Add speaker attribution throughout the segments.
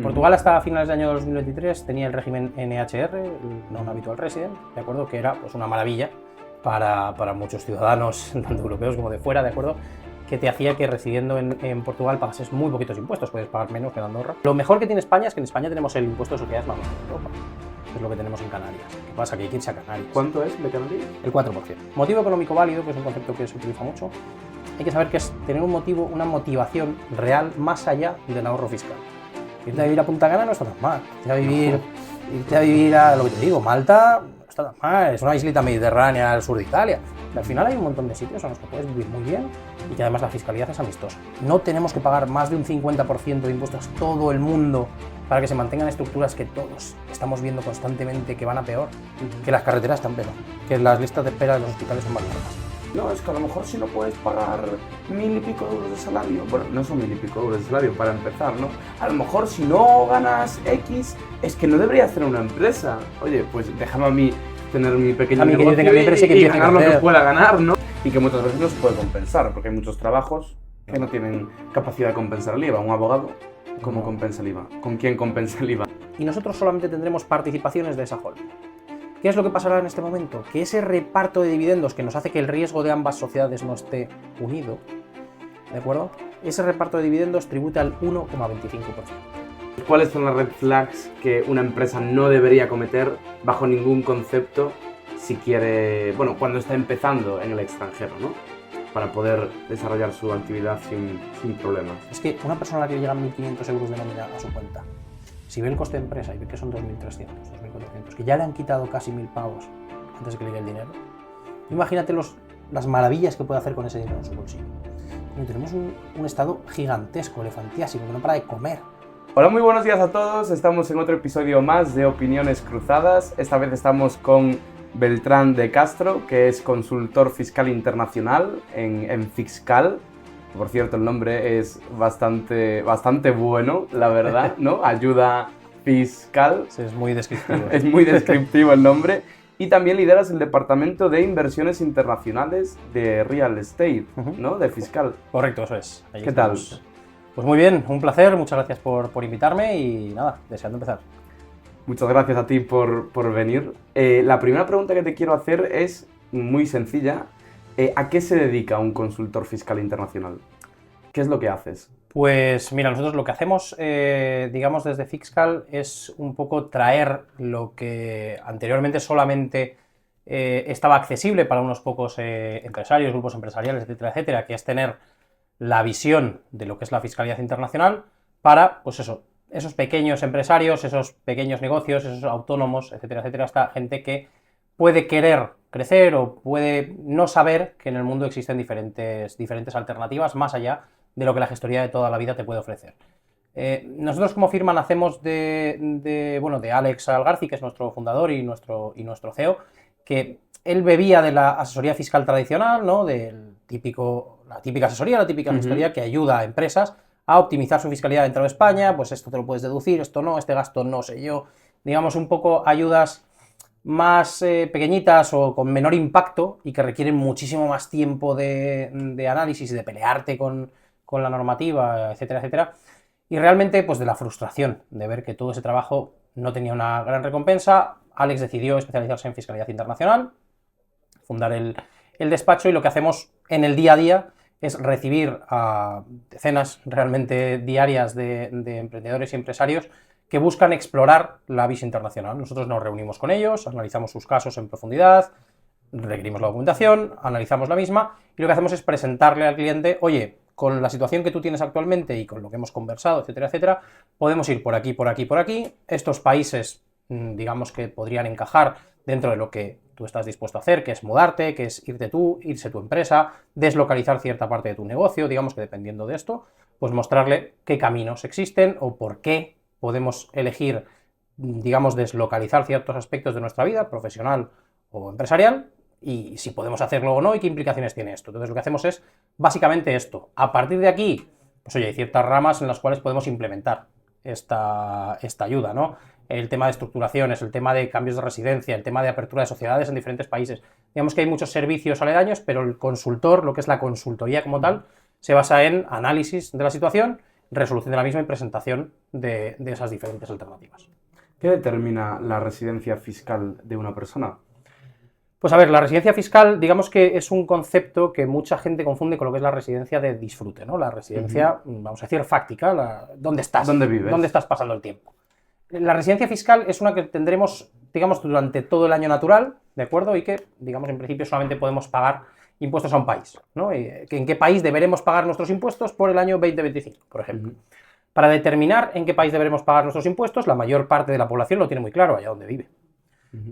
Speaker 1: Portugal hasta finales del año 2023 tenía el régimen NHR, el Non-Habitual Resident, ¿de acuerdo? Que era pues, una maravilla para muchos ciudadanos, tanto europeos como de fuera, ¿de acuerdo? Que te hacía que residiendo en Portugal pagases muy poquitos impuestos, puedes pagar menos que en Andorra. Lo mejor que tiene España es que en España tenemos el impuesto de sociedades más bajo de Europa, que es lo que tenemos en Canarias. ¿Qué pasa? Que hay que irse a Canarias.
Speaker 2: ¿Cuánto es de Canarias?
Speaker 1: El 4%. Motivo económico válido, que es un concepto que se utiliza mucho, hay que saber que es tener un motivo, una motivación real más allá del ahorro fiscal. Irte a vivir a Punta Cana no está tan mal. Irte a vivir a, lo que te digo, Malta no está tan mal. Es una islita mediterránea al sur de Italia. Al final hay un montón de sitios en los que puedes vivir muy bien y que además la fiscalidad es amistosa. No tenemos que pagar más de un 50% de impuestos a todo el mundo para que se mantengan estructuras que todos estamos viendo constantemente que van a peor, que las carreteras están peor, que las listas de espera de los hospitales son más largas.
Speaker 2: No, es que a lo mejor si no puedes pagar 1000 y pico euros de salario, bueno, no son 1000 y pico euros de salario para empezar, ¿no? A lo mejor si no ganas X, es que no debería hacer una empresa. Oye, pues déjame a mí tener mi pequeño negocio y ganar lo que pueda ganar, ¿no? Y que muchas veces no se puede compensar, porque hay muchos trabajos que no tienen capacidad de compensar el IVA. Un abogado, ¿cómo compensa el IVA? ¿Con quién compensa el IVA?
Speaker 1: Y nosotros solamente tendremos participaciones de esa holding. ¿Qué es lo que pasará en este momento? Que ese reparto de dividendos que nos hace que el riesgo de ambas sociedades no esté unido, ¿de acuerdo? Ese reparto de dividendos tributa al 1,25%.
Speaker 2: ¿Cuáles son las red flags que una empresa no debería cometer bajo ningún concepto si quiere, bueno, cuando está empezando en el extranjero, ¿no? Para poder desarrollar su actividad sin problemas?
Speaker 1: Es que una persona a la que le llegan 1.500 euros de nómina a su cuenta, si ve el coste de empresa y ve que son 2.300, 2.400, que ya le han quitado casi 1.000 pavos antes de que le llegue el dinero, imagínate las maravillas que puede hacer con ese dinero en su bolsillo. Y tenemos un estado gigantesco, elefantiásico, que no para de comer.
Speaker 2: Hola, muy buenos días a todos. Estamos en otro episodio más de Opiniones Cruzadas. Esta vez estamos con Beltrán de Castro, que es consultor fiscal internacional en Fiscal. Por cierto, el nombre es bastante bueno, la verdad, ¿no? Ayuda fiscal.
Speaker 1: Sí, es muy descriptivo.
Speaker 2: Es muy descriptivo el nombre. Y también lideras el departamento de inversiones internacionales de Real Estate, ¿no? De Fiscal.
Speaker 1: Correcto, eso es. Ahí
Speaker 2: ¿Qué
Speaker 1: estamos.
Speaker 2: tal?
Speaker 1: Pues muy bien, un placer, muchas gracias por invitarme y nada, deseando empezar.
Speaker 2: Muchas gracias a ti por venir. La primera pregunta que te quiero hacer es muy sencilla. ¿A qué se dedica un consultor fiscal internacional? ¿Qué es lo que haces?
Speaker 1: Pues mira, nosotros lo que hacemos, digamos desde Fiscal, es un poco traer lo que anteriormente solamente estaba accesible para unos pocos empresarios, grupos empresariales, etcétera, etcétera, que es tener la visión de lo que es la fiscalidad internacional para, pues eso, esos pequeños empresarios, esos pequeños negocios, esos autónomos, etcétera, etcétera, hasta gente que puede querer crecer o puede no saber que en el mundo existen diferentes alternativas más allá de lo que la gestoría de toda la vida te puede ofrecer. Nosotros como firma nacemos de Alex Algarci, que es nuestro fundador y nuestro CEO, que él bebía de la asesoría fiscal tradicional, ¿no? La típica asesoría, la típica gestoría que ayuda a empresas a optimizar su fiscalidad dentro de España, pues esto te lo puedes deducir, esto no, este gasto no sé yo, digamos un poco ayudas más pequeñitas o con menor impacto y que requieren muchísimo más tiempo de análisis y de pelearte con la normativa, etcétera, etcétera, y realmente pues de la frustración de ver que todo ese trabajo no tenía una gran recompensa. Alex decidió especializarse en fiscalidad internacional, fundar el despacho, y lo que hacemos en el día a día es recibir a decenas realmente diarias de emprendedores y empresarios que buscan explorar la visa internacional. Nosotros nos reunimos con ellos, analizamos sus casos en profundidad, requerimos la documentación, analizamos la misma y lo que hacemos es presentarle al cliente, oye, con la situación que tú tienes actualmente y con lo que hemos conversado, etcétera, etcétera, podemos ir por aquí, por aquí, por aquí. Estos países, digamos que podrían encajar dentro de lo que tú estás dispuesto a hacer, que es mudarte, que es irte tú, irse tu empresa, deslocalizar cierta parte de tu negocio, digamos que dependiendo de esto, pues mostrarle qué caminos existen o por qué podemos elegir, digamos, deslocalizar ciertos aspectos de nuestra vida, profesional o empresarial, y si podemos hacerlo o no y qué implicaciones tiene esto. Entonces lo que hacemos es básicamente esto. A partir de aquí, pues oye, hay ciertas ramas en las cuales podemos implementar esta ayuda, ¿no? El tema de estructuraciones, el tema de cambios de residencia, el tema de apertura de sociedades en diferentes países. Digamos que hay muchos servicios aledaños, pero el consultor, lo que es la consultoría como tal, se basa en análisis de la situación resolución de la misma y presentación de esas diferentes alternativas.
Speaker 2: ¿Qué determina la residencia fiscal de una persona?
Speaker 1: Pues a ver, la residencia fiscal, digamos que es un concepto que mucha gente confunde con lo que es la residencia de disfrute, ¿no? La residencia, vamos a decir, fáctica, ¿dónde estás?
Speaker 2: ¿Dónde vives?
Speaker 1: ¿Dónde estás pasando el tiempo? La residencia fiscal es una que tendremos, digamos, durante todo el año natural, ¿de acuerdo? Y que, digamos, en principio solamente podemos pagar impuestos a un país, ¿no? ¿En qué país deberemos pagar nuestros impuestos por el año 2025, por ejemplo? Para determinar en qué país deberemos pagar nuestros impuestos, la mayor parte de la población lo tiene muy claro, allá donde vive.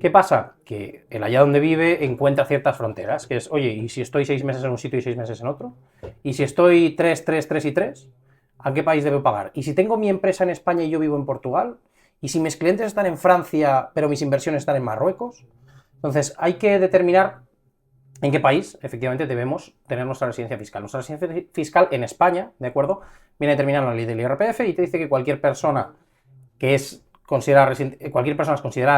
Speaker 1: ¿Qué pasa? Que el allá donde vive encuentra ciertas fronteras, que es, oye, ¿y si estoy 6 meses en un sitio y 6 meses en otro? ¿Y si estoy 3, 3, 3 y 3? ¿A qué país debo pagar? ¿Y si tengo mi empresa en España y yo vivo en Portugal? ¿Y si mis clientes están en Francia, pero mis inversiones están en Marruecos? Entonces, hay que determinar en qué país, efectivamente, debemos tener nuestra residencia fiscal. Nuestra residencia fiscal en España, ¿de acuerdo? Viene determinada en la ley del IRPF y te dice que cualquier persona es considerada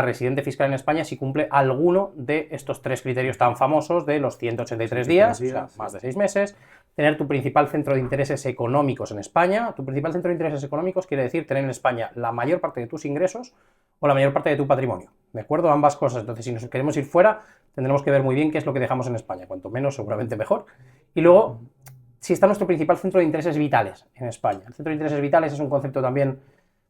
Speaker 1: residente fiscal en España si cumple alguno de estos 3 criterios tan famosos de los 183 días, o sea, más de 6 meses, tener tu principal centro de intereses económicos en España. Tu principal centro de intereses económicos quiere decir tener en España la mayor parte de tus ingresos o la mayor parte de tu patrimonio, ¿de acuerdo? Ambas cosas. Entonces, si nos queremos ir fuera, tendremos que ver muy bien qué es lo que dejamos en España, cuanto menos, seguramente mejor. Y luego, si está nuestro principal centro de intereses vitales en España. El centro de intereses vitales es un concepto también,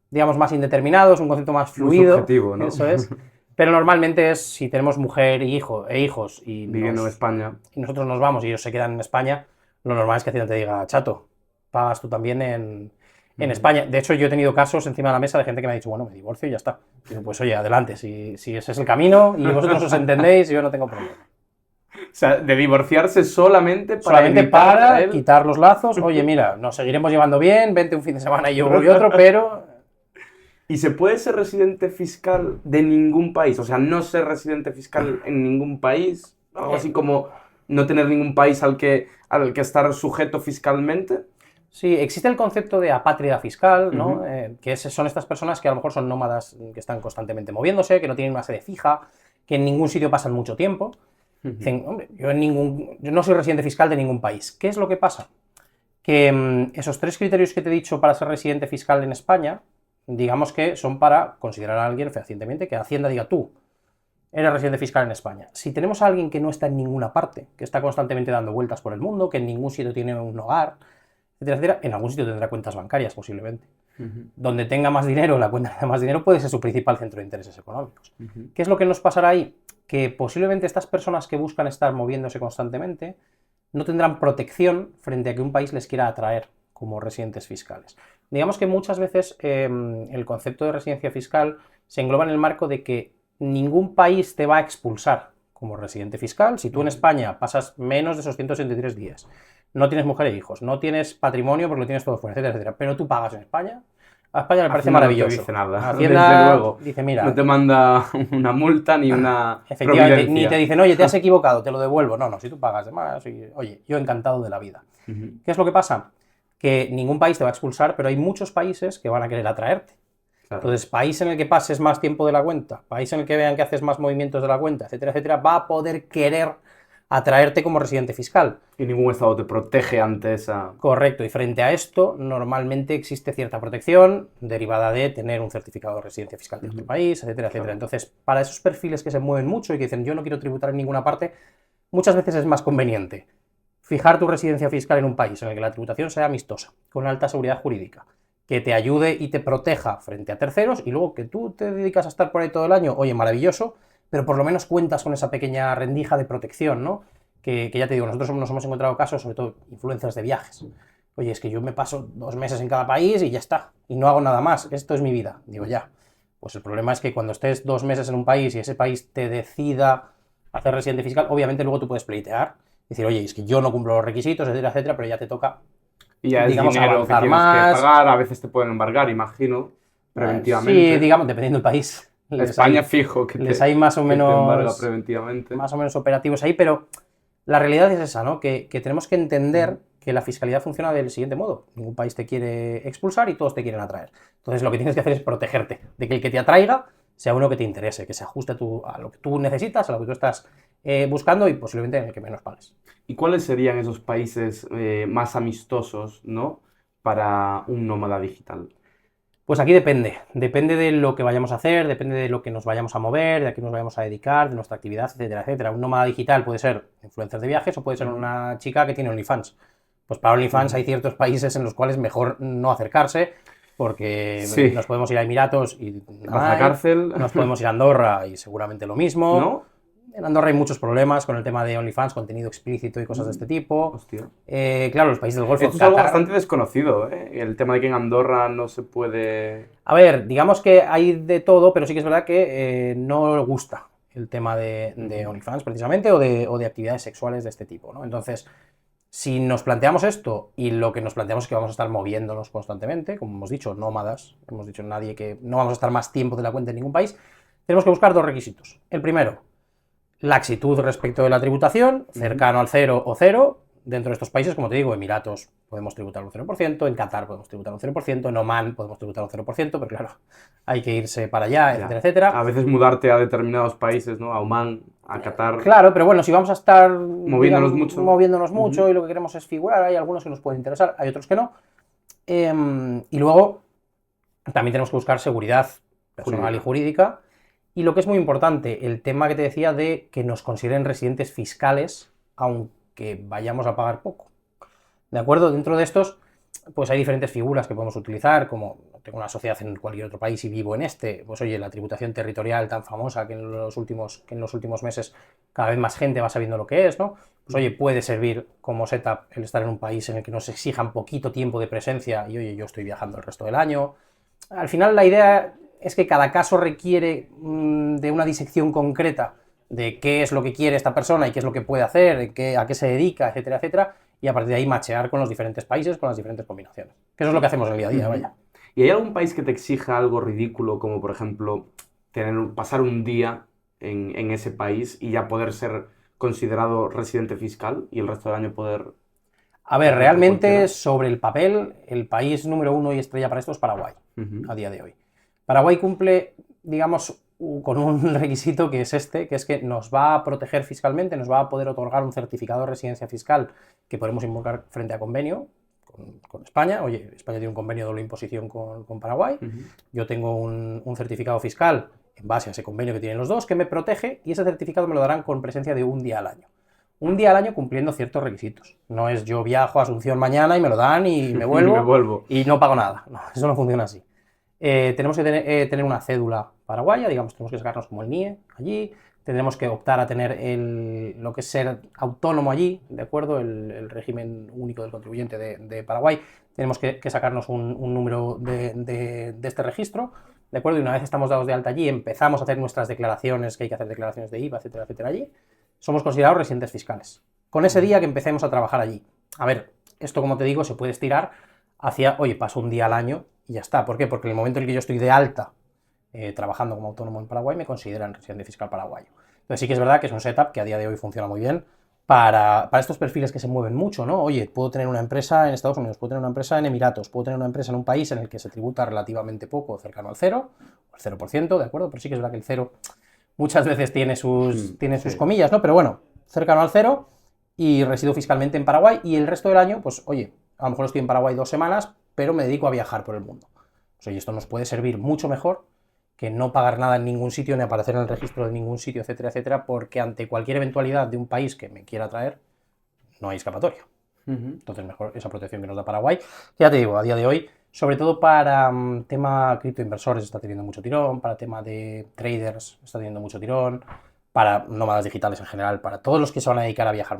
Speaker 1: digamos, más indeterminado, es un concepto más fluido.
Speaker 2: Muy subjetivo, ¿no?
Speaker 1: Eso es. Pero normalmente es si tenemos mujer e hijos y
Speaker 2: viviendo en España
Speaker 1: y nosotros nos vamos y ellos se quedan en España, lo normal es que Hacienda te diga, chato, pagas tú también en España. De hecho, yo he tenido casos encima de la mesa de gente que me ha dicho, bueno, me divorcio y ya está. Y digo, pues oye, adelante, si ese es el camino y vosotros os entendéis, yo no tengo problema.
Speaker 2: O sea, de divorciarse solamente para
Speaker 1: quitar los lazos. Oye, mira, nos seguiremos llevando bien, vente un fin de semana y yo voy otro, pero...
Speaker 2: ¿Y se puede ser residente fiscal de ningún país? O sea, no ser residente fiscal en ningún país, algo así como no tener ningún país al que estar sujeto fiscalmente.
Speaker 1: Sí, existe el concepto de apátrida fiscal, ¿no? Que son estas personas que a lo mejor son nómadas, que están constantemente moviéndose, que no tienen una sede fija, que en ningún sitio pasan mucho tiempo. Dicen, hombre, yo no soy residente fiscal de ningún país. ¿Qué es lo que pasa? Que esos 3 criterios que te he dicho para ser residente fiscal en España, digamos que son para considerar a alguien fehacientemente, que Hacienda diga, tú eres residente fiscal en España. Si tenemos a alguien que no está en ninguna parte, que está constantemente dando vueltas por el mundo, que en ningún sitio tiene un hogar, etcétera, etcétera, en algún sitio tendrá cuentas bancarias posiblemente. Donde tenga más dinero, la cuenta de más dinero puede ser su principal centro de intereses económicos. ¿Qué es lo que nos pasará ahí? Que posiblemente estas personas que buscan estar moviéndose constantemente no tendrán protección frente a que un país les quiera atraer como residentes fiscales. Digamos que muchas veces el concepto de residencia fiscal se engloba en el marco de que ningún país te va a expulsar como residente fiscal. Si tú en España pasas menos de esos 183 días, no tienes mujer e hijos, no tienes patrimonio porque lo tienes todo fuera, etcétera, etcétera, pero tú pagas en España, a España le parece maravilloso.
Speaker 2: No te dice nada.
Speaker 1: Hacienda
Speaker 2: desde luego.
Speaker 1: Dice, mira,
Speaker 2: no te manda una multa ni una
Speaker 1: efectivamente, ni te dicen, oye, te has equivocado, te lo devuelvo. No, si tú pagas de más, oye, yo encantado de la vida. ¿Qué es lo que pasa? Que ningún país te va a expulsar, pero hay muchos países que van a querer atraerte. Claro. Entonces, país en el que pases más tiempo de la cuenta, país en el que vean que haces más movimientos de la cuenta, etcétera, etcétera, va a poder querer atraerte como residente fiscal.
Speaker 2: Y ningún estado te protege ante esa...
Speaker 1: Correcto, y frente a esto, normalmente existe cierta protección derivada de tener un certificado de residencia fiscal de otro país, etcétera, etcétera. Entonces, para esos perfiles que se mueven mucho y que dicen, yo no quiero tributar en ninguna parte, muchas veces es más conveniente fijar tu residencia fiscal en un país en el que la tributación sea amistosa, con alta seguridad jurídica, que te ayude y te proteja frente a terceros, y luego que tú te dedicas a estar por ahí todo el año, oye, maravilloso, pero por lo menos cuentas con esa pequeña rendija de protección, ¿no? Que ya te digo, nosotros nos hemos encontrado casos, sobre todo influencers de viajes. Oye, es que yo me paso 2 meses en cada país y ya está, y no hago nada más, esto es mi vida. Digo, ya, pues el problema es que cuando estés 2 meses en un país y ese país te decida hacer residente fiscal, obviamente luego tú puedes pleitear, decir, oye, es que yo no cumplo los requisitos, etcétera, etcétera, pero ya te toca,
Speaker 2: y ya digamos, es dinero que tienes
Speaker 1: más.
Speaker 2: Que pagar, a veces te pueden embargar, imagino, preventivamente.
Speaker 1: Sí, digamos, dependiendo del país.
Speaker 2: España fijo, que
Speaker 1: les hay más o menos
Speaker 2: preventivamente.
Speaker 1: Más o menos operativos ahí, pero la realidad es esa, ¿no? Que tenemos que entender que la fiscalidad funciona del siguiente modo. Ningún país te quiere expulsar y todos te quieren atraer. Entonces lo que tienes que hacer es protegerte de que el que te atraiga sea uno que te interese, que se ajuste a lo que tú necesitas, a lo que tú estás buscando y posiblemente en el que menos pagues.
Speaker 2: ¿Y cuáles serían esos países más amistosos, ¿no? para un nómada digital?
Speaker 1: Pues aquí depende de lo que vayamos a hacer, depende de lo que nos vayamos a mover, de a qué nos vayamos a dedicar, de nuestra actividad, etcétera, etcétera. Un nómada digital puede ser influencer de viajes o puede ser una chica que tiene OnlyFans. Pues para OnlyFans hay ciertos países en los cuales mejor no acercarse, porque
Speaker 2: Sí.
Speaker 1: nos podemos ir a Emiratos y
Speaker 2: ¿Vas a la cárcel?
Speaker 1: nos podemos ir a Andorra y seguramente lo mismo.
Speaker 2: ¿No?
Speaker 1: En Andorra hay muchos problemas con el tema de OnlyFans, contenido explícito y cosas de este tipo.
Speaker 2: Hostia.
Speaker 1: Claro, los países del Golfo,
Speaker 2: Esto es algo
Speaker 1: Qatar.
Speaker 2: bastante desconocido, ¿eh? El tema de que en Andorra no se puede...
Speaker 1: A ver, digamos que hay de todo, pero sí que es verdad que no gusta el tema de OnlyFans precisamente o de actividades sexuales de este tipo, ¿no? Entonces, si nos planteamos esto y lo que nos planteamos es que vamos a estar moviéndonos constantemente, como hemos dicho, nómadas, hemos dicho nadie que no vamos a estar más tiempo de la cuenta en ningún país, tenemos que buscar dos requisitos. El primero, laxitud respecto de la tributación, cercano al 0 o 0. Dentro de estos países, como te digo, Emiratos podemos tributar un 0%, en Qatar podemos tributar un 0%, en Oman podemos tributar un 0%, pero claro, hay que irse para allá, etcétera, etcétera.
Speaker 2: A veces mudarte a determinados países, ¿no? A Oman, a Qatar.
Speaker 1: Claro, pero bueno, si vamos a estar
Speaker 2: Moviéndonos mucho.
Speaker 1: y lo que queremos es figurar, hay algunos que nos pueden interesar, hay otros que no. Y luego también tenemos que buscar seguridad personal y jurídica. Y lo que es muy importante, el tema que te decía de que nos consideren residentes fiscales, aunque vayamos a pagar poco. ¿De acuerdo? Dentro de estos, pues hay diferentes figuras que podemos utilizar, como tengo una sociedad en cualquier otro país y vivo en este, pues oye, la tributación territorial tan famosa que en los últimos meses cada vez más gente va sabiendo lo que es, ¿no? Pues oye, puede servir como setup el estar en un país en el que nos exijan poquito tiempo de presencia y oye, yo estoy viajando el resto del año. Al final la idea es que cada caso requiere de una disección concreta de qué es lo que quiere esta persona y qué es lo que puede hacer, a qué se dedica, etcétera, etcétera, y a partir de ahí machear con los diferentes países, con las diferentes combinaciones. Que eso es lo que hacemos en el día a día, vaya.
Speaker 2: ¿Y hay algún país que te exija algo ridículo, como por ejemplo pasar un día en ese país y ya poder ser considerado residente fiscal y el resto del año poder...
Speaker 1: A ver, realmente sobre el papel, el país número 1 y estrella para esto es Paraguay, a día de hoy. Paraguay cumple, digamos, con un requisito que es que es que nos va a proteger fiscalmente, nos va a poder otorgar un certificado de residencia fiscal que podemos invocar frente a convenio con España. Oye, España tiene un convenio de doble imposición con Paraguay. Yo tengo un certificado fiscal en base a ese convenio que tienen los dos que me protege y ese certificado me lo darán con presencia de un día al año. Un día al año cumpliendo ciertos requisitos. No es yo viajo a Asunción mañana y me lo dan y me vuelvo y no pago nada. No, eso no funciona así. Tenemos que tener una cédula paraguaya, digamos, tenemos que sacarnos como el NIE allí, tendremos que optar a tener lo que es ser autónomo allí, ¿de acuerdo? El régimen único del contribuyente de Paraguay, tenemos que sacarnos un número de este registro, ¿de acuerdo? Y una vez estamos dados de alta allí, empezamos a hacer nuestras declaraciones, que hay que hacer declaraciones de IVA, etcétera, etcétera, allí, somos considerados residentes fiscales. Con ese día que empecemos a trabajar allí. A ver, esto como te digo, se puede estirar hacia, oye, paso un día al año y ya está. ¿Por qué? Porque en el momento en el que yo estoy de alta trabajando como autónomo en Paraguay, me consideran residente fiscal paraguayo. Entonces sí que es verdad que es un setup que a día de hoy funciona muy bien para estos perfiles que se mueven mucho, ¿no? Oye, puedo tener una empresa en Estados Unidos, puedo tener una empresa en Emiratos, puedo tener una empresa en un país en el que se tributa relativamente poco, cercano al 0, o al 0%, ¿de acuerdo? Pero sí que es verdad que el 0 muchas veces tiene sus comillas, ¿no? Pero bueno, cercano al 0 y resido fiscalmente en Paraguay y el resto del año, pues oye, a lo mejor estoy en Paraguay 2 semanas, pero me dedico a viajar por el mundo. Pues oye, esto nos puede servir mucho mejor que no pagar nada en ningún sitio, ni aparecer en el registro de ningún sitio, etcétera, etcétera, porque ante cualquier eventualidad de un país que me quiera traer, no hay escapatoria. Entonces, mejor esa protección que nos da Paraguay. Ya te digo, a día de hoy, sobre todo para tema criptoinversores está teniendo mucho tirón, para tema de traders está teniendo mucho tirón, para nómadas digitales en general, para todos los que se van a dedicar a viajar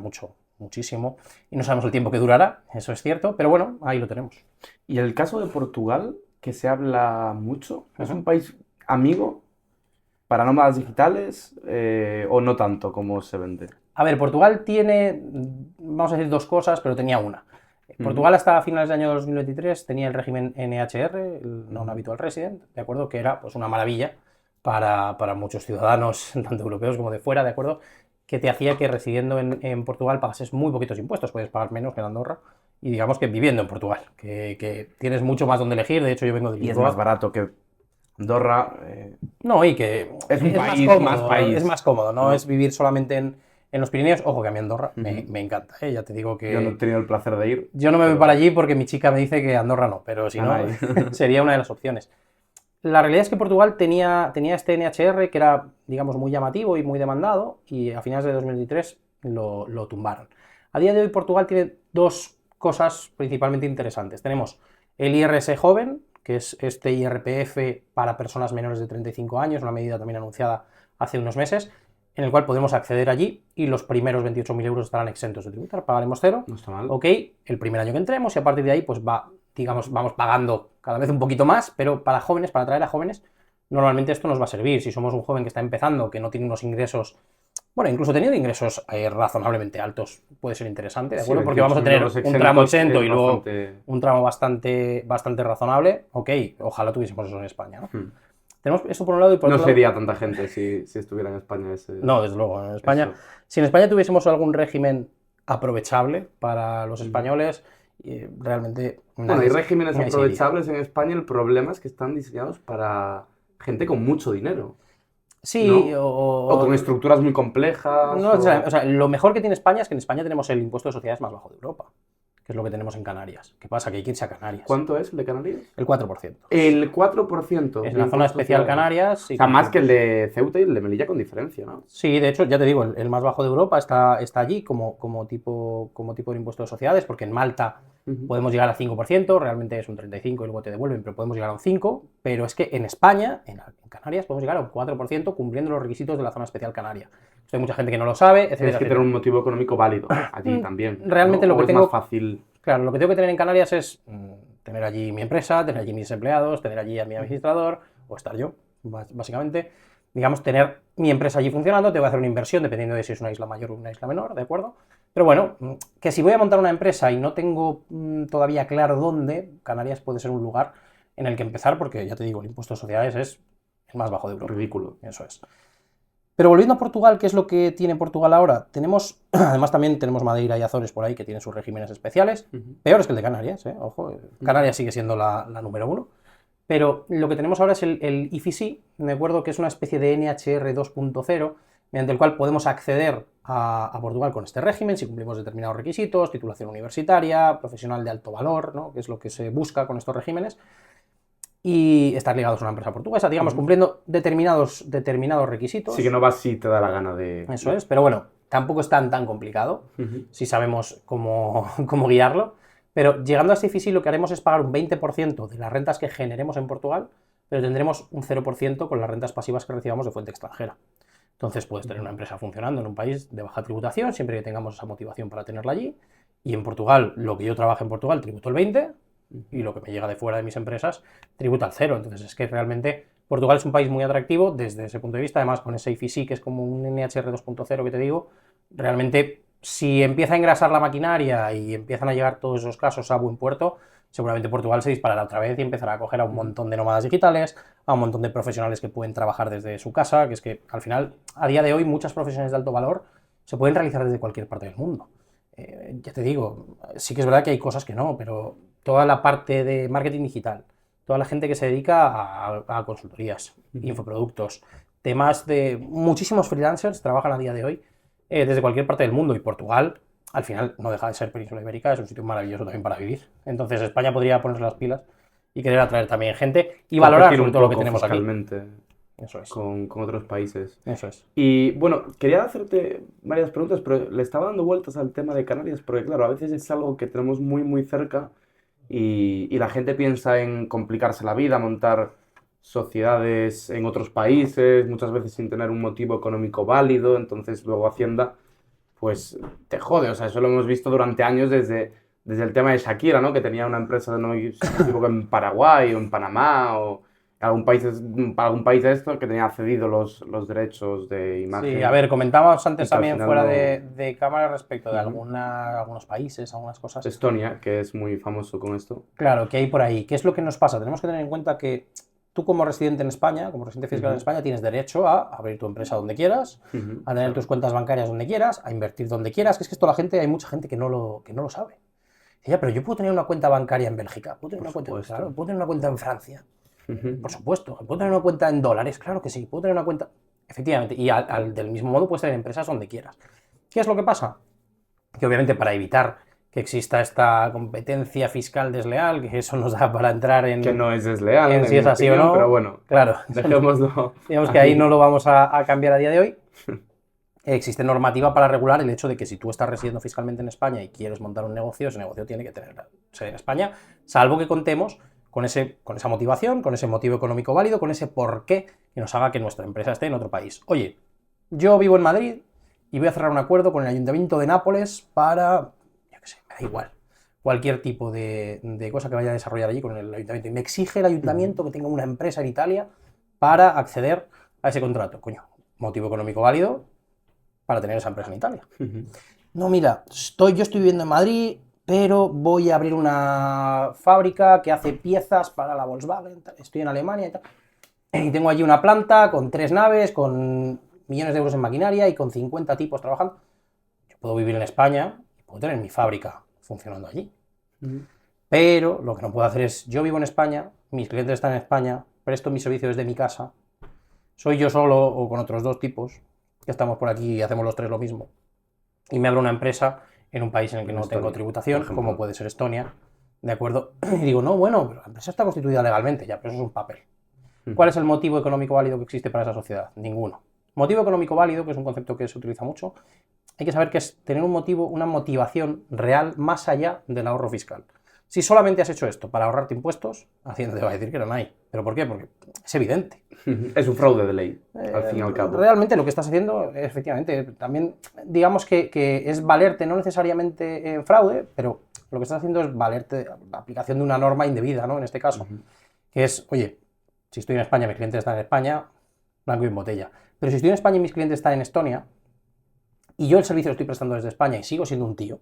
Speaker 1: muchísimo, y no sabemos el tiempo que durará, eso es cierto, pero bueno, ahí lo tenemos.
Speaker 2: Y el caso de Portugal, que se habla mucho, ¿es un país amigo para nómadas digitales o no tanto como se vende?
Speaker 1: A ver, Portugal tiene, vamos a decir dos cosas, pero tenía una. Portugal hasta finales del año 2023 tenía el régimen NHR, el Non-Habitual Resident, ¿de acuerdo? Que era pues una maravilla para muchos ciudadanos, tanto europeos como de fuera, ¿de acuerdo? Que te hacía que residiendo en Portugal pagases muy poquitos impuestos, puedes pagar menos que en Andorra, y digamos que viviendo en Portugal, que tienes mucho más donde elegir, de hecho yo vengo de Lisboa.
Speaker 2: Y es más barato que Andorra.
Speaker 1: No, y que
Speaker 2: es un país más país.
Speaker 1: Es más cómodo, no es vivir solamente En los Pirineos, ojo que a mí Andorra me encanta, ¿eh? Ya te digo que...
Speaker 2: Yo no he tenido el placer de ir.
Speaker 1: Yo no me voy para allí porque mi chica me dice que Andorra no, pero si no, sería una de las opciones. La realidad es que Portugal tenía este NHR que era, digamos, muy llamativo y muy demandado, y a finales de 2023 lo tumbaron. A día de hoy Portugal tiene dos cosas principalmente interesantes. Tenemos el IRS joven, que es este IRPF para personas menores de 35 años, una medida también anunciada hace unos meses, en el cual podemos acceder allí y los primeros 28.000 euros estarán exentos de tributar, pagaremos cero.
Speaker 2: No está mal.
Speaker 1: Ok, el primer año que entremos y a partir de ahí pues digamos, vamos pagando cada vez un poquito más, pero para jóvenes, para atraer a jóvenes, normalmente esto nos va a servir. Si somos un joven que está empezando, que no tiene unos ingresos, bueno, incluso teniendo ingresos razonablemente altos, puede ser interesante, ¿de acuerdo?
Speaker 2: Sí,
Speaker 1: porque vamos a tener un tramo exento y luego un tramo bastante razonable. Ok, ojalá tuviésemos eso en España, ¿no? Tenemos eso por un lado y por otro
Speaker 2: lado...
Speaker 1: No
Speaker 2: sería tanta gente si estuviera en España ese...
Speaker 1: No, desde luego, en España... Eso. Si en España tuviésemos algún régimen aprovechable para los españoles, realmente...
Speaker 2: Bueno, hay regímenes aprovechables en España, el problema es que están diseñados para gente con mucho dinero.
Speaker 1: Sí,
Speaker 2: ¿no? o con estructuras muy complejas.
Speaker 1: No, o sea, lo mejor que tiene España es que en España tenemos el impuesto de sociedades más bajo de Europa, que es lo que tenemos en Canarias. ¿Qué pasa? Que hay que irse a Canarias.
Speaker 2: ¿Cuánto es el de Canarias?
Speaker 1: El 4%.
Speaker 2: El 4%.
Speaker 1: Es la zona especial Canarias.
Speaker 2: Sí, o sea, más que el de Ceuta y el de Melilla con diferencia, ¿no?
Speaker 1: Sí, de hecho, ya te digo, el más bajo de Europa está allí como tipo de impuesto de sociedades, porque en Malta podemos llegar al 5%, realmente es un 35% y luego te devuelven, pero podemos llegar a un 5%, pero es que en España, en Canarias, podemos llegar a un 4% cumpliendo los requisitos de la zona especial canaria. Esto hay mucha gente que no lo sabe, etcétera.
Speaker 2: Tienes que tener un motivo económico válido allí también.
Speaker 1: Realmente
Speaker 2: ¿no?
Speaker 1: lo que
Speaker 2: es
Speaker 1: tengo...
Speaker 2: más fácil...
Speaker 1: Claro, lo que tengo que tener en Canarias es tener allí mi empresa, tener allí mis empleados, tener allí a mi administrador, o estar yo, básicamente. Digamos, tener mi empresa allí funcionando, te voy a hacer una inversión dependiendo de si es una isla mayor o una isla menor, ¿de acuerdo? Pero bueno, que si voy a montar una empresa y no tengo todavía claro dónde, Canarias puede ser un lugar en el que empezar, porque ya te digo, el impuesto de sociedades es el más bajo de Europa.
Speaker 2: Ridículo.
Speaker 1: Eso es. Pero volviendo a Portugal, ¿qué es lo que tiene Portugal ahora? Además también tenemos Madeira y Azores por ahí que tienen sus regímenes especiales, peores que el de Canarias, ojo, Canarias sigue siendo la número uno. Pero lo que tenemos ahora es el IFISI, me acuerdo que es una especie de NHR 2.0, mediante el cual podemos acceder a Portugal con este régimen si cumplimos determinados requisitos, titulación universitaria, profesional de alto valor, ¿no? Que es lo que se busca con estos regímenes, y estar ligados a una empresa portuguesa, digamos, cumpliendo determinados requisitos.
Speaker 2: Sí, que no vas si te da la gana de...
Speaker 1: Eso es, pero bueno, tampoco es tan complicado si sabemos cómo guiarlo. Pero llegando a este IFISI lo que haremos es pagar un 20% de las rentas que generemos en Portugal, pero tendremos un 0% con las rentas pasivas que recibamos de fuente extranjera. Entonces puedes tener una empresa funcionando en un país de baja tributación, siempre que tengamos esa motivación para tenerla allí, y en Portugal, lo que yo trabaje en Portugal, tributo el 20%, y lo que me llega de fuera de mis empresas, tributa el 0%. Entonces es que realmente Portugal es un país muy atractivo desde ese punto de vista, además con ese IFISI, que es como un NHR 2.0 que te digo, realmente... Si empieza a engrasar la maquinaria y empiezan a llegar todos esos casos a buen puerto, seguramente Portugal se disparará otra vez y empezará a coger a un montón de nómadas digitales, a un montón de profesionales que pueden trabajar desde su casa, que es que al final, a día de hoy, muchas profesiones de alto valor se pueden realizar desde cualquier parte del mundo. Ya te digo, sí que es verdad que hay cosas que no, pero toda la parte de marketing digital, toda la gente que se dedica a consultorías, infoproductos, temas de muchísimos freelancers trabajan a día de hoy desde cualquier parte del mundo, y Portugal, al final, no deja de ser península ibérica, es un sitio maravilloso también para vivir. Entonces España podría ponerse las pilas y querer atraer también gente y valorar sobre todo lo que tenemos aquí.
Speaker 2: Eso es. Con otros países.
Speaker 1: Eso es.
Speaker 2: Y bueno, quería hacerte varias preguntas, pero le estaba dando vueltas al tema de Canarias, porque claro, a veces es algo que tenemos muy muy cerca y la gente piensa en complicarse la vida, montar sociedades en otros países, muchas veces sin tener un motivo económico válido, entonces luego Hacienda pues te jode, o sea, eso lo hemos visto durante años desde el tema de Shakira, ¿no? Que tenía una empresa, no digo, en Paraguay o en Panamá o algún país de esto que tenía cedido los derechos de imagen.
Speaker 1: Sí, a ver, comentábamos antes también fuera de cámara respecto de algunos países, algunas cosas.
Speaker 2: Estonia, que es muy famoso con esto.
Speaker 1: Claro, que hay por ahí. ¿Qué es lo que nos pasa? Tenemos que tener en cuenta que tú como residente en España, como residente fiscal en España, tienes derecho a abrir tu empresa donde quieras, a tener tus cuentas bancarias donde quieras, a invertir donde quieras, que es que esto hay mucha gente que no lo sabe. Dice, ya, pero yo puedo tener una cuenta bancaria en Bélgica, puedo tener una cuenta en Francia, por supuesto, puedo tener una cuenta en dólares, claro que sí, puedo tener una cuenta, efectivamente, y del mismo modo puedes tener empresas donde quieras. ¿Qué es lo que pasa? Que obviamente para evitar que exista esta competencia fiscal desleal, que eso nos da para entrar en...
Speaker 2: Que no es desleal, en
Speaker 1: si es
Speaker 2: mi
Speaker 1: así
Speaker 2: opinión,
Speaker 1: o no,
Speaker 2: pero bueno,
Speaker 1: claro,
Speaker 2: dejémoslo.
Speaker 1: digamos que ahí no lo vamos a cambiar a día de hoy. Existe normativa para regular el hecho de que si tú estás residiendo fiscalmente en España y quieres montar un negocio, ese negocio tiene que tener sede en España, salvo que contemos con esa motivación, con ese motivo económico válido, con ese porqué que nos haga que nuestra empresa esté en otro país. Oye, yo vivo en Madrid y voy a cerrar un acuerdo con el Ayuntamiento de Nápoles para, yo qué sé, me da igual, cualquier tipo de cosa que vaya a desarrollar allí con el Ayuntamiento. Y me exige el Ayuntamiento que tenga una empresa en Italia para acceder a ese contrato. Coño, motivo económico válido para tener esa empresa en Italia. No, mira, yo estoy viviendo en Madrid, pero voy a abrir una fábrica que hace piezas para la Volkswagen, estoy en Alemania y tal. Y tengo allí una planta con 3 naves, con millones de euros en maquinaria y con 50 tipos trabajando. Yo puedo vivir en España y puedo tener mi fábrica funcionando allí. Pero lo que no puedo hacer es, yo vivo en España, mis clientes están en España, presto mi servicio desde mi casa, soy yo solo o con otros 2 tipos, que estamos por aquí y hacemos los 3 lo mismo, y me abro una empresa en un país en el que no tengo tributación, como puede ser Estonia, ¿de acuerdo? Y digo, no, bueno, pero la empresa está constituida legalmente, ya, pero eso es un papel. ¿Cuál es el motivo económico válido que existe para esa sociedad? Ninguno. Motivo económico válido, que es un concepto que se utiliza mucho, hay que saber que es tener un motivo, una motivación real más allá del ahorro fiscal. Si solamente has hecho esto para ahorrarte impuestos, Hacienda te va a decir que no hay. ¿Pero por qué? Porque es evidente.
Speaker 2: Es un fraude de ley, al fin y al cabo.
Speaker 1: Realmente lo que estás haciendo, efectivamente, también digamos que es valerte, no necesariamente en fraude, pero lo que estás haciendo es valerte la aplicación de una norma indebida, ¿no? En este caso, que es, oye, si estoy en España, mis clientes están en España, blanco y en botella. Pero si estoy en España y mis clientes están en Estonia, y yo el servicio lo estoy prestando desde España y sigo siendo un tío,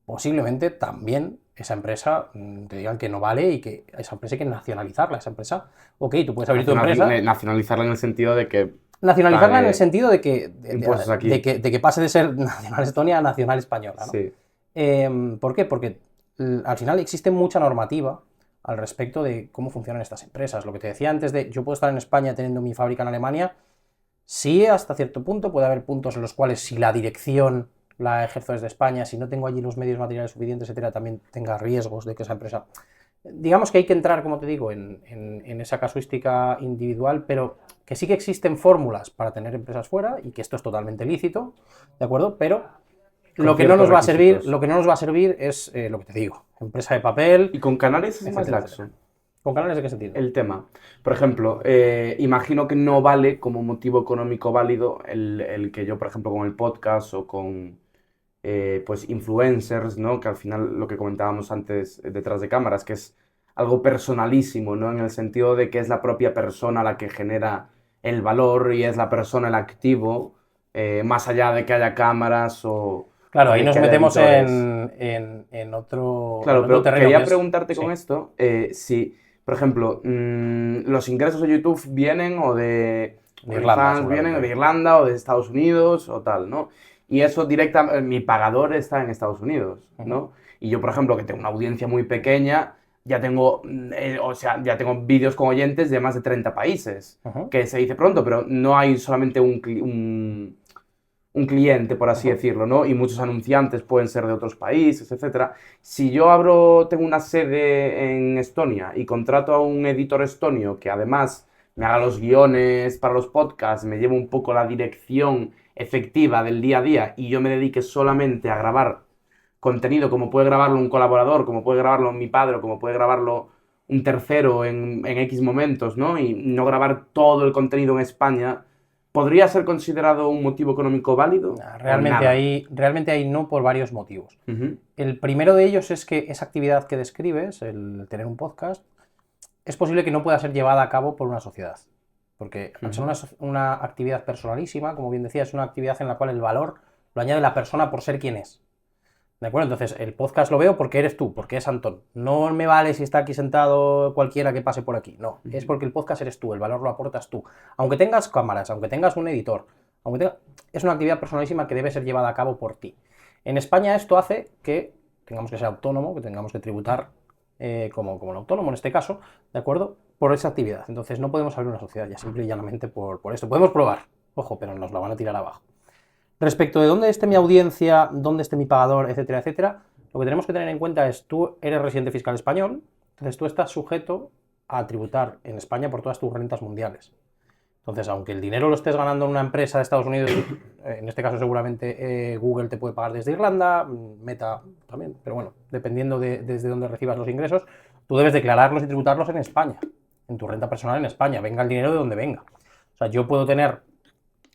Speaker 1: posiblemente también esa empresa te digan que no vale y que esa empresa hay que nacionalizarla. Esa empresa, ok, tú puedes abrir tu empresa.
Speaker 2: Nacionalizarla en el sentido de que...
Speaker 1: Nacionalizarla en el sentido de que,
Speaker 2: de
Speaker 1: que pase de ser nacional Estonia a nacional española, ¿no?
Speaker 2: Sí.
Speaker 1: ¿Por qué? Porque al final existe mucha normativa al respecto de cómo funcionan estas empresas. Lo que te decía antes de yo puedo estar en España teniendo mi fábrica en Alemania, sí, hasta cierto punto puede haber puntos en los cuales si la dirección la ejerzo desde España, si no tengo allí los medios materiales suficientes, etcétera, también tenga riesgos de que esa empresa... Digamos que hay que entrar, como te digo, en esa casuística individual, pero que sí que existen fórmulas para tener empresas fuera y que esto es totalmente lícito, ¿de acuerdo? Pero lo que no nos va a servir, es lo que te digo, empresa de papel...
Speaker 2: ¿Y con Canarias es más laxo?
Speaker 1: ¿Con Canarias de qué sentido?
Speaker 2: El tema. Por ejemplo, imagino que no vale como motivo económico válido el que yo, por ejemplo, con el podcast o con pues influencers, ¿no? Que al final lo que comentábamos antes detrás de cámaras, que es algo personalísimo, ¿no? En el sentido de que es la propia persona la que genera el valor y es la persona el activo, más allá de que haya cámaras o...
Speaker 1: Claro, ahí nos metemos en otro
Speaker 2: Claro, pero
Speaker 1: terreno.
Speaker 2: Quería preguntarte con esto, si, por ejemplo, los ingresos de YouTube vienen o de
Speaker 1: Irlanda,
Speaker 2: vienen de Irlanda o de Estados Unidos o tal, ¿no? Y eso directamente, mi pagador está en Estados Unidos, ¿no? Y yo, por ejemplo, que tengo una audiencia muy pequeña, ya tengo, ya tengo vídeos con oyentes de más de 30 países, que se dice pronto, pero no hay solamente un cliente, por así decirlo, ¿no? Y muchos anunciantes pueden ser de otros países, etcétera. Si yo tengo una sede en Estonia y contrato a un editor estonio que además me haga los guiones para los podcasts, me lleve un poco la dirección efectiva del día a día y yo me dedique solamente a grabar contenido como puede grabarlo un colaborador, como puede grabarlo mi padre, o como puede grabarlo un tercero en X momentos, ¿no? Y no grabar todo el contenido en España, ¿podría ser considerado un motivo económico válido?
Speaker 1: Realmente ahí no, por varios motivos. El primero de ellos es que esa actividad que describes, el tener un podcast, es posible que no pueda ser llevada a cabo por una sociedad. Porque al ser una actividad personalísima, como bien decía, es una actividad en la cual el valor lo añade la persona por ser quien es. ¿De acuerdo? Entonces, el podcast lo veo porque eres tú, porque es Antón. No me vale si está aquí sentado cualquiera que pase por aquí. No, es porque el podcast eres tú, el valor lo aportas tú. Aunque tengas cámaras, aunque tengas un editor, es una actividad personalísima que debe ser llevada a cabo por ti. En España esto hace que tengamos que ser autónomo, que tengamos que tributar como el autónomo en este caso, ¿de acuerdo? Por esa actividad. Entonces no podemos abrir una sociedad ya simple y llanamente por esto. Podemos probar, ojo, pero nos la van a tirar abajo. Respecto de dónde esté mi audiencia, dónde esté mi pagador, etcétera, etcétera, lo que tenemos que tener en cuenta es tú eres residente fiscal español, entonces tú estás sujeto a tributar en España por todas tus rentas mundiales. Entonces, aunque el dinero lo estés ganando en una empresa de Estados Unidos, en este caso seguramente Google te puede pagar desde Irlanda, Meta también, pero bueno, dependiendo desde dónde recibas los ingresos, tú debes declararlos y tributarlos en España, en tu renta personal en España, venga el dinero de donde venga. O sea, yo puedo tener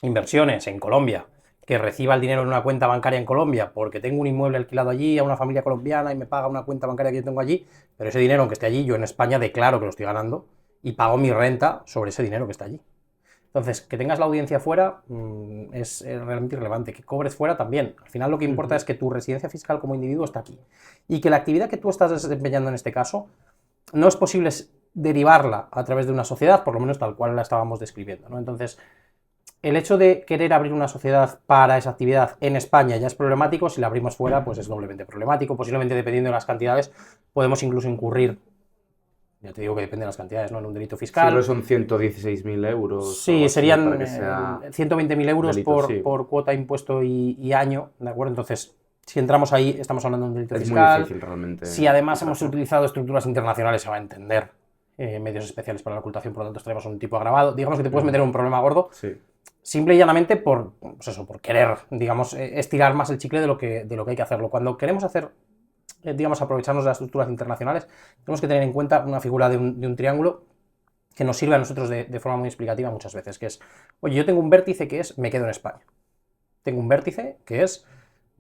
Speaker 1: inversiones en Colombia, que reciba el dinero en una cuenta bancaria en Colombia porque tengo un inmueble alquilado allí a una familia colombiana y me paga una cuenta bancaria que yo tengo allí, pero ese dinero, aunque esté allí, yo en España declaro que lo estoy ganando y pago mi renta sobre ese dinero que está allí. Entonces, que tengas la audiencia fuera es realmente irrelevante, que cobres fuera también. Al final lo que importa es que tu residencia fiscal como individuo está aquí y que la actividad que tú estás desempeñando en este caso no es posible derivarla a través de una sociedad, por lo menos tal cual la estábamos describiendo, ¿no? Entonces, el hecho de querer abrir una sociedad para esa actividad en España ya es problemático, si la abrimos fuera pues es doblemente problemático, posiblemente dependiendo de las cantidades podemos incluso incurrir, ya te digo que depende de las cantidades, ¿no?, en un delito fiscal.
Speaker 2: Siempre son 116.000 euros.
Speaker 1: Sí, serían
Speaker 2: para que sea
Speaker 1: 120.000 euros
Speaker 2: delito, sí.
Speaker 1: por cuota, impuesto y año, ¿de acuerdo? Entonces, si entramos ahí, estamos hablando de un delito
Speaker 2: Es
Speaker 1: fiscal.
Speaker 2: muy difícil realmente.
Speaker 1: Si además hemos utilizado estructuras internacionales, se va a entender medios especiales para la ocultación, por lo tanto, tenemos un tipo agravado. Digamos que te puedes meter en un problema gordo.
Speaker 2: Sí.
Speaker 1: Simple y llanamente por querer, digamos, estirar más el chicle de lo que hay que hacerlo. Cuando queremos hacer, digamos, aprovecharnos de las estructuras internacionales, tenemos que tener en cuenta una figura de un triángulo que nos sirve a nosotros de forma muy explicativa muchas veces, que es, oye, yo tengo un vértice que es, me quedo en España. Tengo un vértice que es,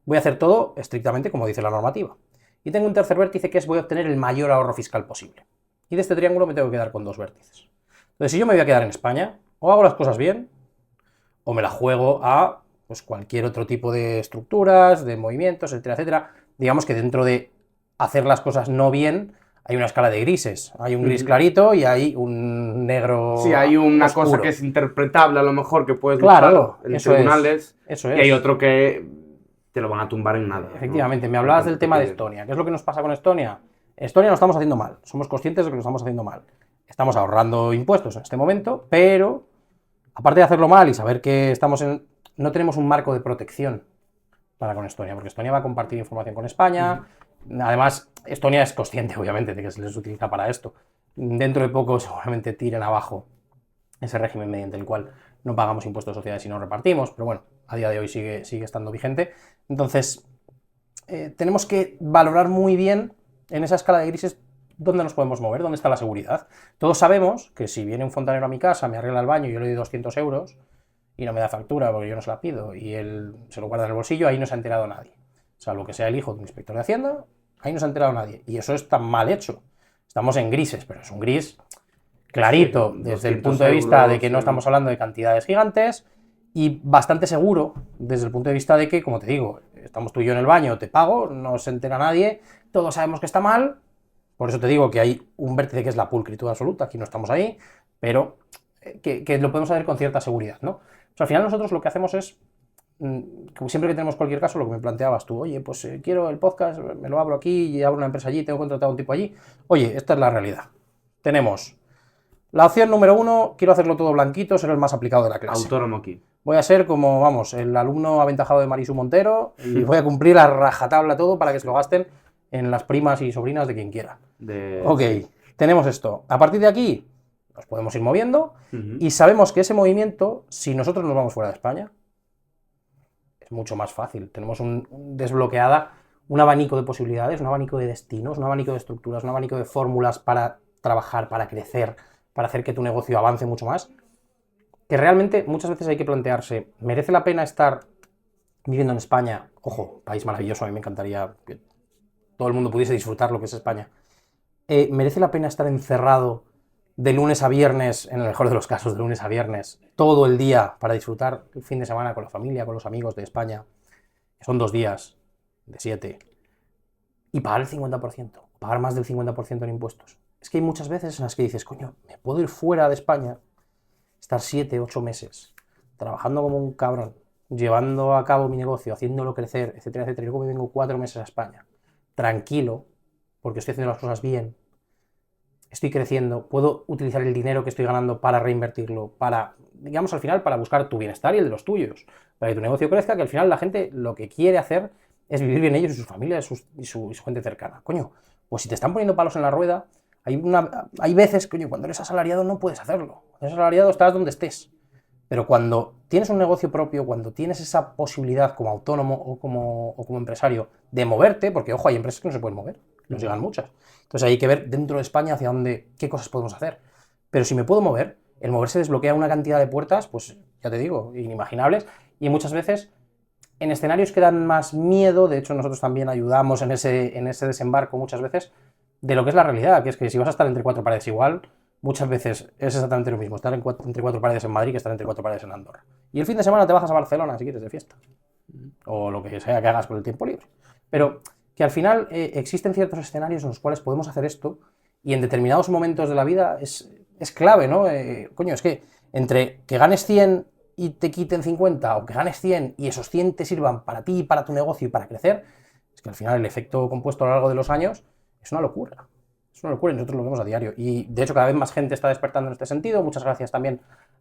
Speaker 1: voy a hacer todo estrictamente como dice la normativa. Y tengo un tercer vértice que es, voy a obtener el mayor ahorro fiscal posible. Y de este triángulo me tengo que quedar con dos vértices. Entonces, si yo me voy a quedar en España, o hago las cosas bien, o me la juego a pues, cualquier otro tipo de estructuras, de movimientos, etcétera, etcétera. Digamos que dentro de hacer las cosas no bien, hay una escala de grises. Hay un gris clarito y hay un negro.
Speaker 2: Sí, hay una
Speaker 1: oscuro.
Speaker 2: cosa que es interpretable a lo mejor, que puedes
Speaker 1: claro,
Speaker 2: luchar en
Speaker 1: eso
Speaker 2: tribunales,
Speaker 1: eso es.
Speaker 2: y hay otro que te lo van a tumbar en nada.
Speaker 1: Efectivamente,
Speaker 2: ¿no?
Speaker 1: me hablabas del tema de Estonia. ¿Qué es lo que nos pasa con Estonia? Estonia lo estamos haciendo mal, somos conscientes de que lo estamos haciendo mal. Estamos ahorrando impuestos en este momento, pero aparte de hacerlo mal y saber que no tenemos un marco de protección para con Estonia, porque Estonia va a compartir información con España. Además, Estonia es consciente, obviamente, de que se les utiliza para esto. Dentro de poco seguramente tiren abajo ese régimen mediante el cual no pagamos impuestos de sociedades y no repartimos, pero bueno, a día de hoy sigue estando vigente. Entonces, tenemos que valorar muy bien en esa escala de grises dónde nos podemos mover, dónde está la seguridad. Todos sabemos que si viene un fontanero a mi casa, me arregla el baño y yo le doy 200 euros y no me da factura porque yo no se la pido y él se lo guarda en el bolsillo, ahí no se ha enterado nadie. Salvo que sea el hijo de un inspector de Hacienda, ahí no se ha enterado nadie. Y eso está mal hecho. Estamos en grises, pero es un gris clarito desde el punto de vista de que no estamos hablando de cantidades gigantes y bastante seguro desde el punto de vista de que, como te digo, estamos tú y yo en el baño, te pago, no se entera nadie, todos sabemos que está mal. Por eso te digo que hay un vértice que es la pulcritud absoluta, aquí no estamos ahí, pero que lo podemos hacer con cierta seguridad, ¿no? O sea, al final nosotros lo que hacemos es, siempre que tenemos cualquier caso, lo que me planteabas tú, oye, pues quiero el podcast, me lo abro aquí y abro una empresa allí, tengo contratado a un tipo allí. Oye, esta es la realidad. Tenemos la opción número 1, quiero hacerlo todo blanquito, ser el más aplicado de la clase.
Speaker 2: Autónomo aquí.
Speaker 1: Voy a ser como, vamos, el alumno aventajado de Marisu Montero y voy a cumplir a rajatabla todo para que se lo gasten en las primas y sobrinas de quien quiera. Ok, tenemos esto. A partir de aquí nos podemos ir moviendo y sabemos que ese movimiento, si nosotros nos vamos fuera de España, es mucho más fácil. Tenemos desbloqueada un abanico de posibilidades, un abanico de destinos, un abanico de estructuras, un abanico de fórmulas para trabajar, para crecer, para hacer que tu negocio avance mucho más, que realmente muchas veces hay que plantearse, ¿merece la pena estar viviendo en España? Ojo, país maravilloso, a mí me encantaría que todo el mundo pudiese disfrutar lo que es España. ¿Merece la pena estar encerrado de lunes a viernes, en el mejor de los casos, de lunes a viernes, todo el día para disfrutar el fin de semana con la familia, con los amigos de España, que son 2 días de 7, y pagar el 50%, pagar más del 50% en impuestos? Es que hay muchas veces en las que dices, coño, me puedo ir fuera de España, estar 7, 8 meses, trabajando como un cabrón, llevando a cabo mi negocio, haciéndolo crecer, etcétera, etcétera, y luego me vengo 4 meses a España, tranquilo, porque estoy haciendo las cosas bien, estoy creciendo, puedo utilizar el dinero que estoy ganando para reinvertirlo, para digamos, al final para buscar tu bienestar y el de los tuyos, para que tu negocio crezca, que al final la gente lo que quiere hacer es vivir bien ellos y sus familias y su gente cercana. Coño, pues si te están poniendo palos en la rueda, hay veces, coño, cuando eres asalariado no puedes hacerlo. Cuando eres asalariado estás donde estés. Pero cuando tienes un negocio propio, cuando tienes esa posibilidad como autónomo o como empresario de moverte, porque ojo, hay empresas que no se pueden mover, nos llegan muchas. Entonces hay que ver dentro de España hacia dónde, qué cosas podemos hacer. Pero si me puedo mover, el moverse desbloquea una cantidad de puertas, pues ya te digo, inimaginables, y muchas veces en escenarios que dan más miedo, de hecho nosotros también ayudamos en ese desembarco muchas veces, de lo que es la realidad, que es que si vas a estar entre cuatro paredes igual, muchas veces es exactamente lo mismo, estar entre cuatro paredes en Madrid que estar entre cuatro paredes en Andorra. Y el fin de semana te bajas a Barcelona si quieres de fiesta, o lo que sea que hagas con el tiempo libre. Pero que al final existen ciertos escenarios en los cuales podemos hacer esto y en determinados momentos de la vida es clave, ¿no? Coño, es que entre que ganes 100 y te quiten 50 o que ganes 100 y esos 100 te sirvan para ti, para tu negocio y para crecer, es que al final el efecto compuesto a lo largo de los años es una locura. Es una locura y nosotros lo vemos a diario. Y de hecho cada vez más gente está despertando en este sentido. Muchas gracias también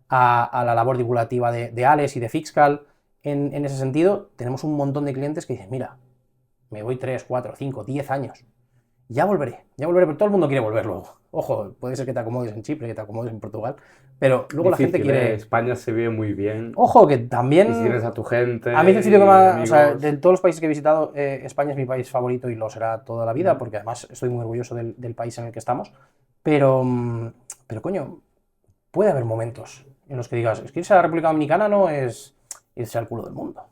Speaker 1: a la labor divulgativa de Alex y de Fixcal en ese sentido. Tenemos un montón de clientes que dicen, mira, me voy 3, 4, 5, 10 años. Ya volveré, pero todo el mundo quiere volver luego. Ojo, puede ser que te acomodes en Chipre, que te acomodes en Portugal, pero luego
Speaker 2: difícil,
Speaker 1: la gente quiere...
Speaker 2: España se vive muy bien.
Speaker 1: Ojo, que también...
Speaker 2: Y si tienes a tu gente...
Speaker 1: A mí es el sitio que más... O sea,
Speaker 2: amigos...
Speaker 1: de todos los países que he visitado, España es mi país favorito y lo será toda la vida, porque además estoy muy orgulloso del país en el que estamos. Pero coño, puede haber momentos en los que digas, es que irse a la República Dominicana no es irse al culo del mundo.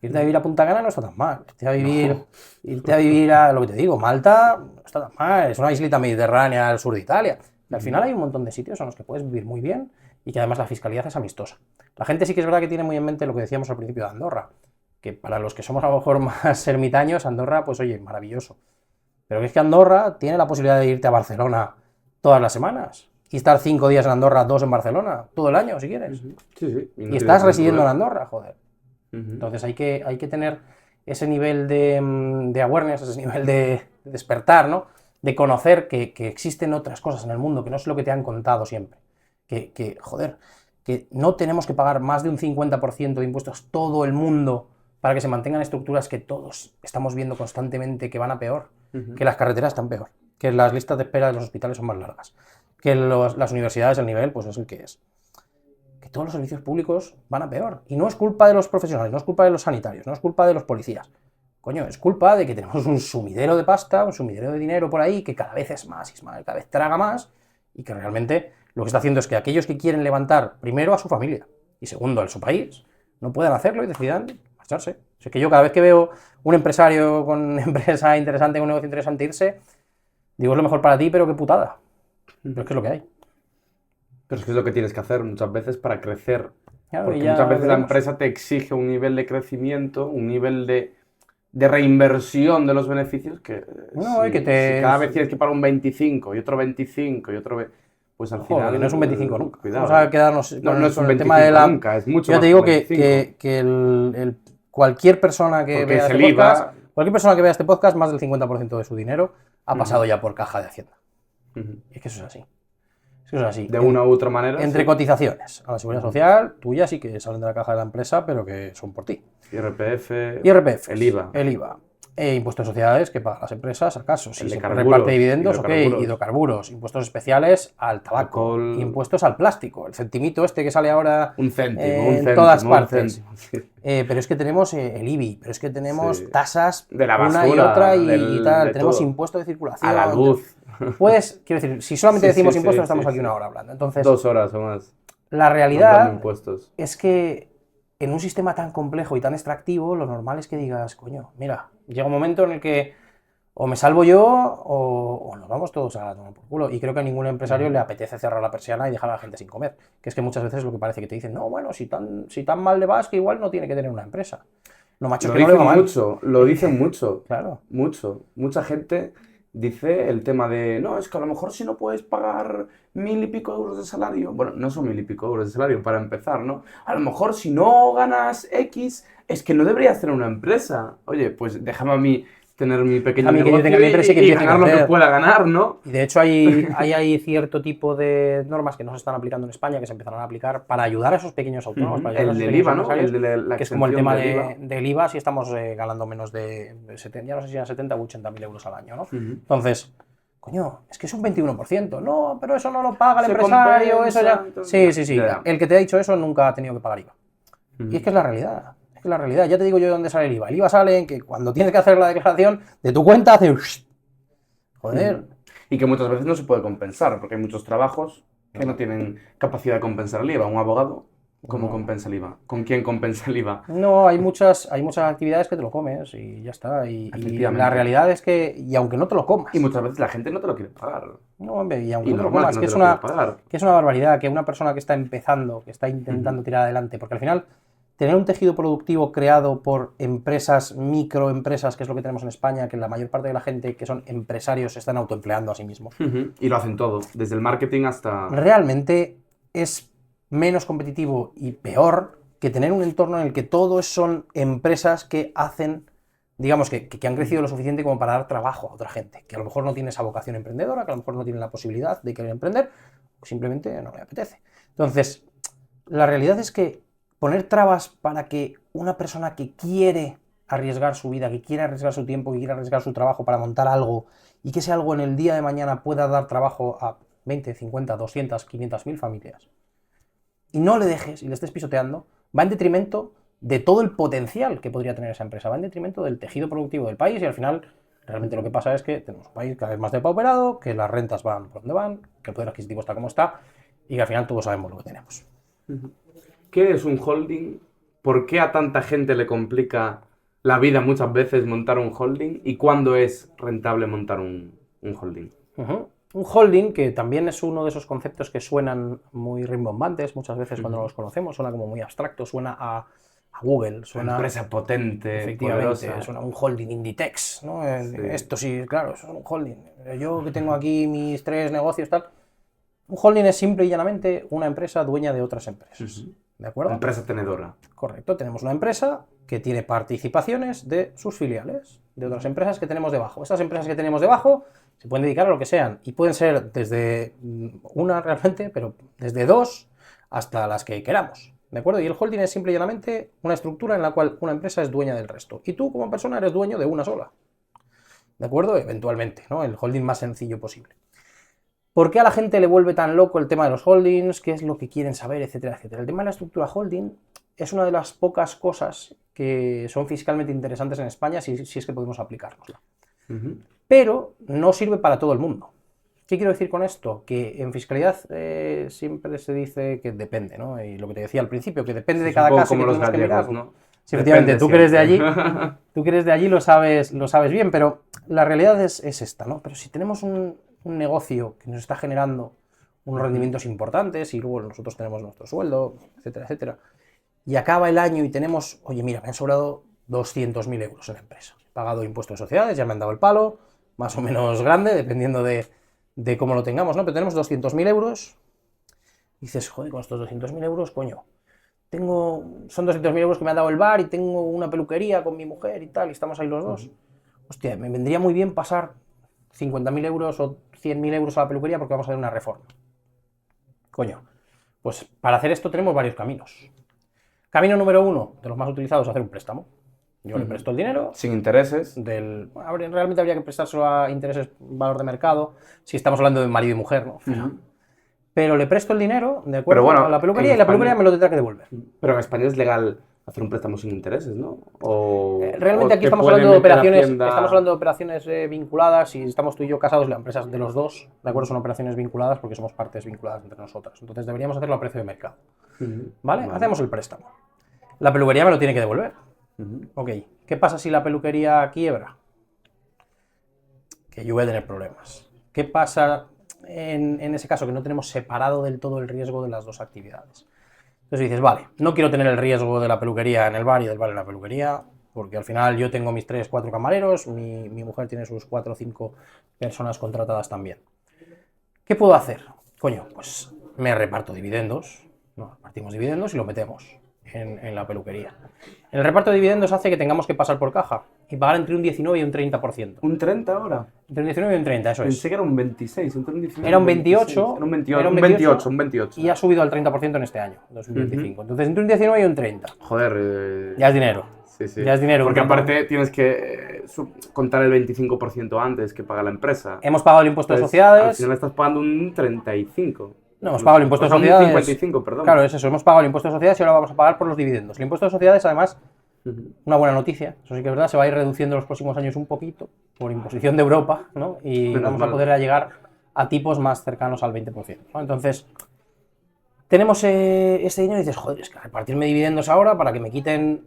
Speaker 1: Irte a vivir a Punta Cana no está tan mal. Irte a vivir a, lo que te digo, Malta no está tan mal. Es una islita mediterránea al sur de Italia. Y al final hay un montón de sitios en los que puedes vivir muy bien y que además la fiscalidad es amistosa. La gente sí que es verdad que tiene muy en mente lo que decíamos al principio de Andorra, que para los que somos a lo mejor más ermitaños, Andorra, pues oye, maravilloso. Pero es que Andorra tiene la posibilidad de irte a Barcelona todas las semanas y estar 5 días en Andorra, 2 en Barcelona, todo el año si quieres.
Speaker 2: Sí.
Speaker 1: Y estás residiendo en Andorra, joder. Entonces hay que tener ese nivel de awareness, ese nivel de despertar, ¿no? De conocer que existen otras cosas en el mundo, que no es lo que te han contado siempre. Joder, que no tenemos que pagar más de un 50% de impuestos todo el mundo para que se mantengan estructuras que todos estamos viendo constantemente que van a peor, que las carreteras están peor, que las listas de espera de los hospitales son más largas, que las universidades, el nivel, pues es el que es. Todos los servicios públicos van a peor. Y no es culpa de los profesionales, no es culpa de los sanitarios, no es culpa de los policías. Coño, es culpa de que tenemos un sumidero de pasta, un sumidero de dinero por ahí que cada vez es más, cada vez traga más y que realmente lo que está haciendo es que aquellos que quieren levantar primero a su familia y segundo a su país no puedan hacerlo y decidan marcharse. O sea, que yo cada vez que veo un empresario con una empresa interesante, con un negocio interesante irse, digo es lo mejor para ti, pero qué putada. Pero es que es lo que hay.
Speaker 2: Pero es que es lo que tienes que hacer muchas veces para crecer.
Speaker 1: Claro,
Speaker 2: porque muchas veces la empresa te exige un nivel de crecimiento, un nivel de reinversión de los beneficios que,
Speaker 1: no,
Speaker 2: si cada vez tienes que pagar un 25 y otro 25 y otro... Pues al final...
Speaker 1: Que no es un 25 nunca.
Speaker 2: Cuidado.
Speaker 1: Vamos a quedarnos
Speaker 2: con
Speaker 1: el tema de la...
Speaker 2: Nunca, es mucho
Speaker 1: Yo
Speaker 2: más
Speaker 1: te digo
Speaker 2: que
Speaker 1: cualquier persona que
Speaker 2: porque
Speaker 1: vea este podcast, cualquier persona que vea este podcast, más del 50% de su dinero ha pasado ya por caja de Hacienda. Es que eso es así. Eso es así.
Speaker 2: De una u otra manera.
Speaker 1: Entre cotizaciones a la seguridad social, tuyas sí que salen de la caja de la empresa, pero que son por ti.
Speaker 2: IRPF.
Speaker 1: El IVA. Impuestos de sociedades que pagan las empresas, acaso. Si se
Speaker 2: reparte
Speaker 1: dividendos, ok. Hidrocarburos. Impuestos especiales al tabaco.
Speaker 2: Alcohol.
Speaker 1: Impuestos al plástico. El centimito este que sale ahora
Speaker 2: un céntimo,
Speaker 1: en todas partes. Pero es que tenemos el IBI, pero es que tenemos tasas
Speaker 2: de la basura,
Speaker 1: una y otra y tal. Tenemos impuesto de circulación.
Speaker 2: A la luz.
Speaker 1: Pues, quiero decir, si solamente decimos impuestos, estamos aquí una hora hablando. Entonces,
Speaker 2: 2 horas o más.
Speaker 1: La realidad es que en un sistema tan complejo y tan extractivo, lo normal es que digas, coño, mira, llega un momento en el que o me salvo yo o nos vamos todos a tomar por culo. Y creo que a ningún empresario le apetece cerrar la persiana y dejar a la gente sin comer. Que es que muchas veces lo que parece que te dicen, no, bueno, si tan mal le vas, que igual no tiene que tener una empresa. No, macho, que no le va mal.
Speaker 2: Lo dicen mucho.
Speaker 1: Claro.
Speaker 2: Mucho. Mucha gente dice el tema de, no, es que a lo mejor si no puedes pagar 1000 y pico euros de salario, bueno, no son 1000 y pico euros de salario para empezar, ¿no? A lo mejor si no ganas X, es que no deberías tener una empresa. Oye, pues déjame a mí tener mi pequeño
Speaker 1: También que yo
Speaker 2: negocio
Speaker 1: tenga mi empresa y que empiece a
Speaker 2: ganar lo que
Speaker 1: crecer.
Speaker 2: pueda ganar, ¿no?
Speaker 1: Y de hecho hay cierto tipo de normas que no se están aplicando en España, que se empezarán a aplicar para ayudar a esos pequeños autónomos, para ayudar a
Speaker 2: El
Speaker 1: esos
Speaker 2: del
Speaker 1: pequeños
Speaker 2: IVA, ¿no?
Speaker 1: empresarios,
Speaker 2: El de la
Speaker 1: que es como el
Speaker 2: exención
Speaker 1: tema
Speaker 2: del IVA.
Speaker 1: del IVA, si estamos ganando menos de 70, ya no sé si eran 70 o 80.000 euros al año, ¿no?
Speaker 2: Ujú.
Speaker 1: Entonces, coño, es que es un 21%. No, pero eso no lo paga el
Speaker 2: Se
Speaker 1: empresario, eso ya...
Speaker 2: compensa,
Speaker 1: Sí, sí, sí.
Speaker 2: ya.
Speaker 1: El que te ha dicho eso nunca ha tenido que pagar IVA. Y es que es la realidad. Es que la realidad. Ya te digo yo de dónde sale el IVA. El IVA sale en que cuando tienes que hacer la declaración de tu cuenta hace... Joder.
Speaker 2: Y que muchas veces no se puede compensar, porque hay muchos trabajos que no tienen capacidad de compensar el IVA. Un abogado, ¿cómo
Speaker 1: No.
Speaker 2: compensa el IVA? ¿Con quién compensa el IVA?
Speaker 1: No, hay muchas actividades que te lo comes y ya está. Y
Speaker 2: Efectivamente.
Speaker 1: la realidad es que, y aunque no te lo comas,
Speaker 2: Y muchas veces la gente no te lo quiere pagar.
Speaker 1: no, hombre, y aunque
Speaker 2: Y
Speaker 1: no te lo
Speaker 2: normal
Speaker 1: comas,
Speaker 2: que no
Speaker 1: que
Speaker 2: te
Speaker 1: es
Speaker 2: lo quiera
Speaker 1: una,
Speaker 2: pagar.
Speaker 1: que es una barbaridad que una persona que está empezando, que está intentando tirar adelante, porque al final tener un tejido productivo creado por empresas, microempresas, que es lo que tenemos en España, que la mayor parte de la gente que son empresarios se están autoempleando a sí mismos,
Speaker 2: Y lo hacen todo, desde el marketing hasta...
Speaker 1: realmente es menos competitivo y peor que tener un entorno en el que todos son empresas que hacen, digamos, que han crecido lo suficiente como para dar trabajo a otra gente, que a lo mejor no tiene esa vocación emprendedora, que a lo mejor no tiene la posibilidad de querer emprender, o simplemente no le apetece. Entonces, la realidad es que poner trabas para que una persona que quiere arriesgar su vida, que quiere arriesgar su tiempo, que quiere arriesgar su trabajo para montar algo, y que ese algo en el día de mañana pueda dar trabajo a 20, 50, 200, 500.000 familias, y no le dejes y le estés pisoteando, va en detrimento de todo el potencial que podría tener esa empresa, va en detrimento del tejido productivo del país y al final realmente lo que pasa es que tenemos un país cada vez más depauperado, que las rentas van por donde van, que el poder adquisitivo está como está y que al final todos sabemos lo que tenemos.
Speaker 2: ¿Qué es un holding? ¿Por qué a tanta gente le complica la vida muchas veces montar un holding? ¿Y cuándo es rentable montar un holding?
Speaker 1: Un holding, que también es uno de esos conceptos que suenan muy rimbombantes muchas veces cuando los conocemos, suena como muy abstracto, suena a Google,
Speaker 2: Una
Speaker 1: suena...
Speaker 2: empresa potente,
Speaker 1: Efectivamente,
Speaker 2: poderosa.
Speaker 1: suena un holding Inditex, ¿no? Esto sí, claro, eso es un holding. Yo que tengo aquí mis 3 negocios, tal. Un holding es simple y llanamente una empresa dueña de otras empresas. ¿De acuerdo?
Speaker 2: Empresa tenedora.
Speaker 1: Correcto, tenemos una empresa que tiene participaciones de sus filiales, de otras empresas que tenemos debajo. Estas empresas que tenemos debajo se pueden dedicar a lo que sean y pueden ser desde una realmente, pero desde 2 hasta las que queramos. ¿De acuerdo? Y el holding es simple y llanamente una estructura en la cual una empresa es dueña del resto. Y tú, como persona, eres dueño de una sola. ¿De acuerdo? Eventualmente, ¿no? El holding más sencillo posible. ¿Por qué a la gente le vuelve tan loco el tema de los holdings? ¿Qué es lo que quieren saber? Etcétera, etcétera. El tema de la estructura holding es una de las pocas cosas que son fiscalmente interesantes en España si es que podemos aplicárnosla. Pero no sirve para todo el mundo. ¿Qué quiero decir con esto? Que en fiscalidad siempre se dice que depende, ¿no? Y lo que te decía al principio, que depende de cada caso
Speaker 2: como
Speaker 1: que
Speaker 2: los
Speaker 1: tenemos que
Speaker 2: gallegos,
Speaker 1: mirar.
Speaker 2: ¿no?
Speaker 1: Sí, efectivamente,
Speaker 2: Depende
Speaker 1: tú que eres de allí,
Speaker 2: siempre.
Speaker 1: lo sabes bien, pero la realidad es esta, ¿no? Pero si tenemos un negocio que nos está generando unos rendimientos importantes y luego nosotros tenemos nuestro sueldo, etcétera, etcétera, y acaba el año y tenemos, oye, mira, me han sobrado 200.000 euros en la empresa. He pagado impuestos de sociedades, ya me han dado el palo, más o menos grande, dependiendo de cómo lo tengamos, ¿no? Pero tenemos 200.000 euros y dices, joder, con estos 200.000 euros, coño, son 200.000 euros que me ha dado el bar y tengo una peluquería con mi mujer y tal, y estamos ahí los dos. Hostia, me vendría muy bien pasar 50.000 euros o 100.000 euros a la peluquería porque vamos a hacer una reforma. Coño, pues para hacer esto tenemos varios caminos. Camino número 1, de los más utilizados, es hacer un préstamo. Yo le presto el dinero.
Speaker 2: Sin intereses.
Speaker 1: Realmente habría que prestárselo a intereses, valor de mercado, si estamos hablando de marido y mujer, ¿no? Pero le presto el dinero, ¿de acuerdo?
Speaker 2: Pero bueno,
Speaker 1: a la peluquería
Speaker 2: en
Speaker 1: y la peluquería
Speaker 2: España-
Speaker 1: me lo tendrá que devolver.
Speaker 2: Pero en España es legal hacer un préstamo sin intereses, ¿no?
Speaker 1: Realmente
Speaker 2: o
Speaker 1: aquí
Speaker 2: te
Speaker 1: estamos
Speaker 2: puede
Speaker 1: hablando de
Speaker 2: meter
Speaker 1: operaciones,
Speaker 2: Hacienda-
Speaker 1: vinculadas y estamos tú y yo casados, la empresa es de los dos, ¿de acuerdo? Son operaciones vinculadas porque somos partes vinculadas entre nosotras. Entonces deberíamos hacerlo a precio de mercado. ¿Vale? Hacemos el préstamo. La peluquería me lo tiene que devolver. Ok, ¿qué pasa si la peluquería quiebra? Que yo voy a tener problemas. ¿Qué pasa en ese caso? Que no tenemos separado del todo el riesgo de las dos actividades. Entonces dices, vale, no quiero tener el riesgo de la peluquería en el bar y del bar en la peluquería, porque al final yo tengo mis 3, 4 camareros, mi mujer tiene sus 4 o 5 personas contratadas también. ¿Qué puedo hacer? Coño, pues me reparto dividendos, nos repartimos dividendos y lo metemos en la peluquería. El reparto de dividendos hace que tengamos que pasar por caja y pagar entre un 19 y un 30%.
Speaker 2: ¿Un 30 ahora?
Speaker 1: Entre un 19 y un 30, eso es.
Speaker 2: Pensé que era un 26, entre un 19
Speaker 1: Era un
Speaker 2: 26.
Speaker 1: 28,
Speaker 2: Era un 28,
Speaker 1: era
Speaker 2: un 28, un 28.
Speaker 1: y ha subido al 30% en este año, 2025. Entonces, entre un 19 y un 30.
Speaker 2: Joder.
Speaker 1: Ya es dinero.
Speaker 2: Sí, sí.
Speaker 1: Ya es dinero.
Speaker 2: Porque aparte tienes que contar el 25% antes que paga la empresa.
Speaker 1: Hemos pagado el impuesto de
Speaker 2: Entonces,
Speaker 1: sociedades.
Speaker 2: Al final estás pagando un 35.
Speaker 1: No, hemos pagado el impuesto de sociedades.
Speaker 2: Un 55, perdón.
Speaker 1: Claro, es eso. Hemos pagado el impuesto de sociedades y ahora vamos a pagar por los dividendos. El impuesto de sociedades, además, una buena noticia. Eso sí que es verdad, se va a ir reduciendo en los próximos años un poquito por imposición de Europa, ¿no? Y vamos a poder llegar a tipos más cercanos al 20%, ¿no? Entonces, tenemos ese dinero y dices, joder, es que repartirme dividendos ahora para que me quiten,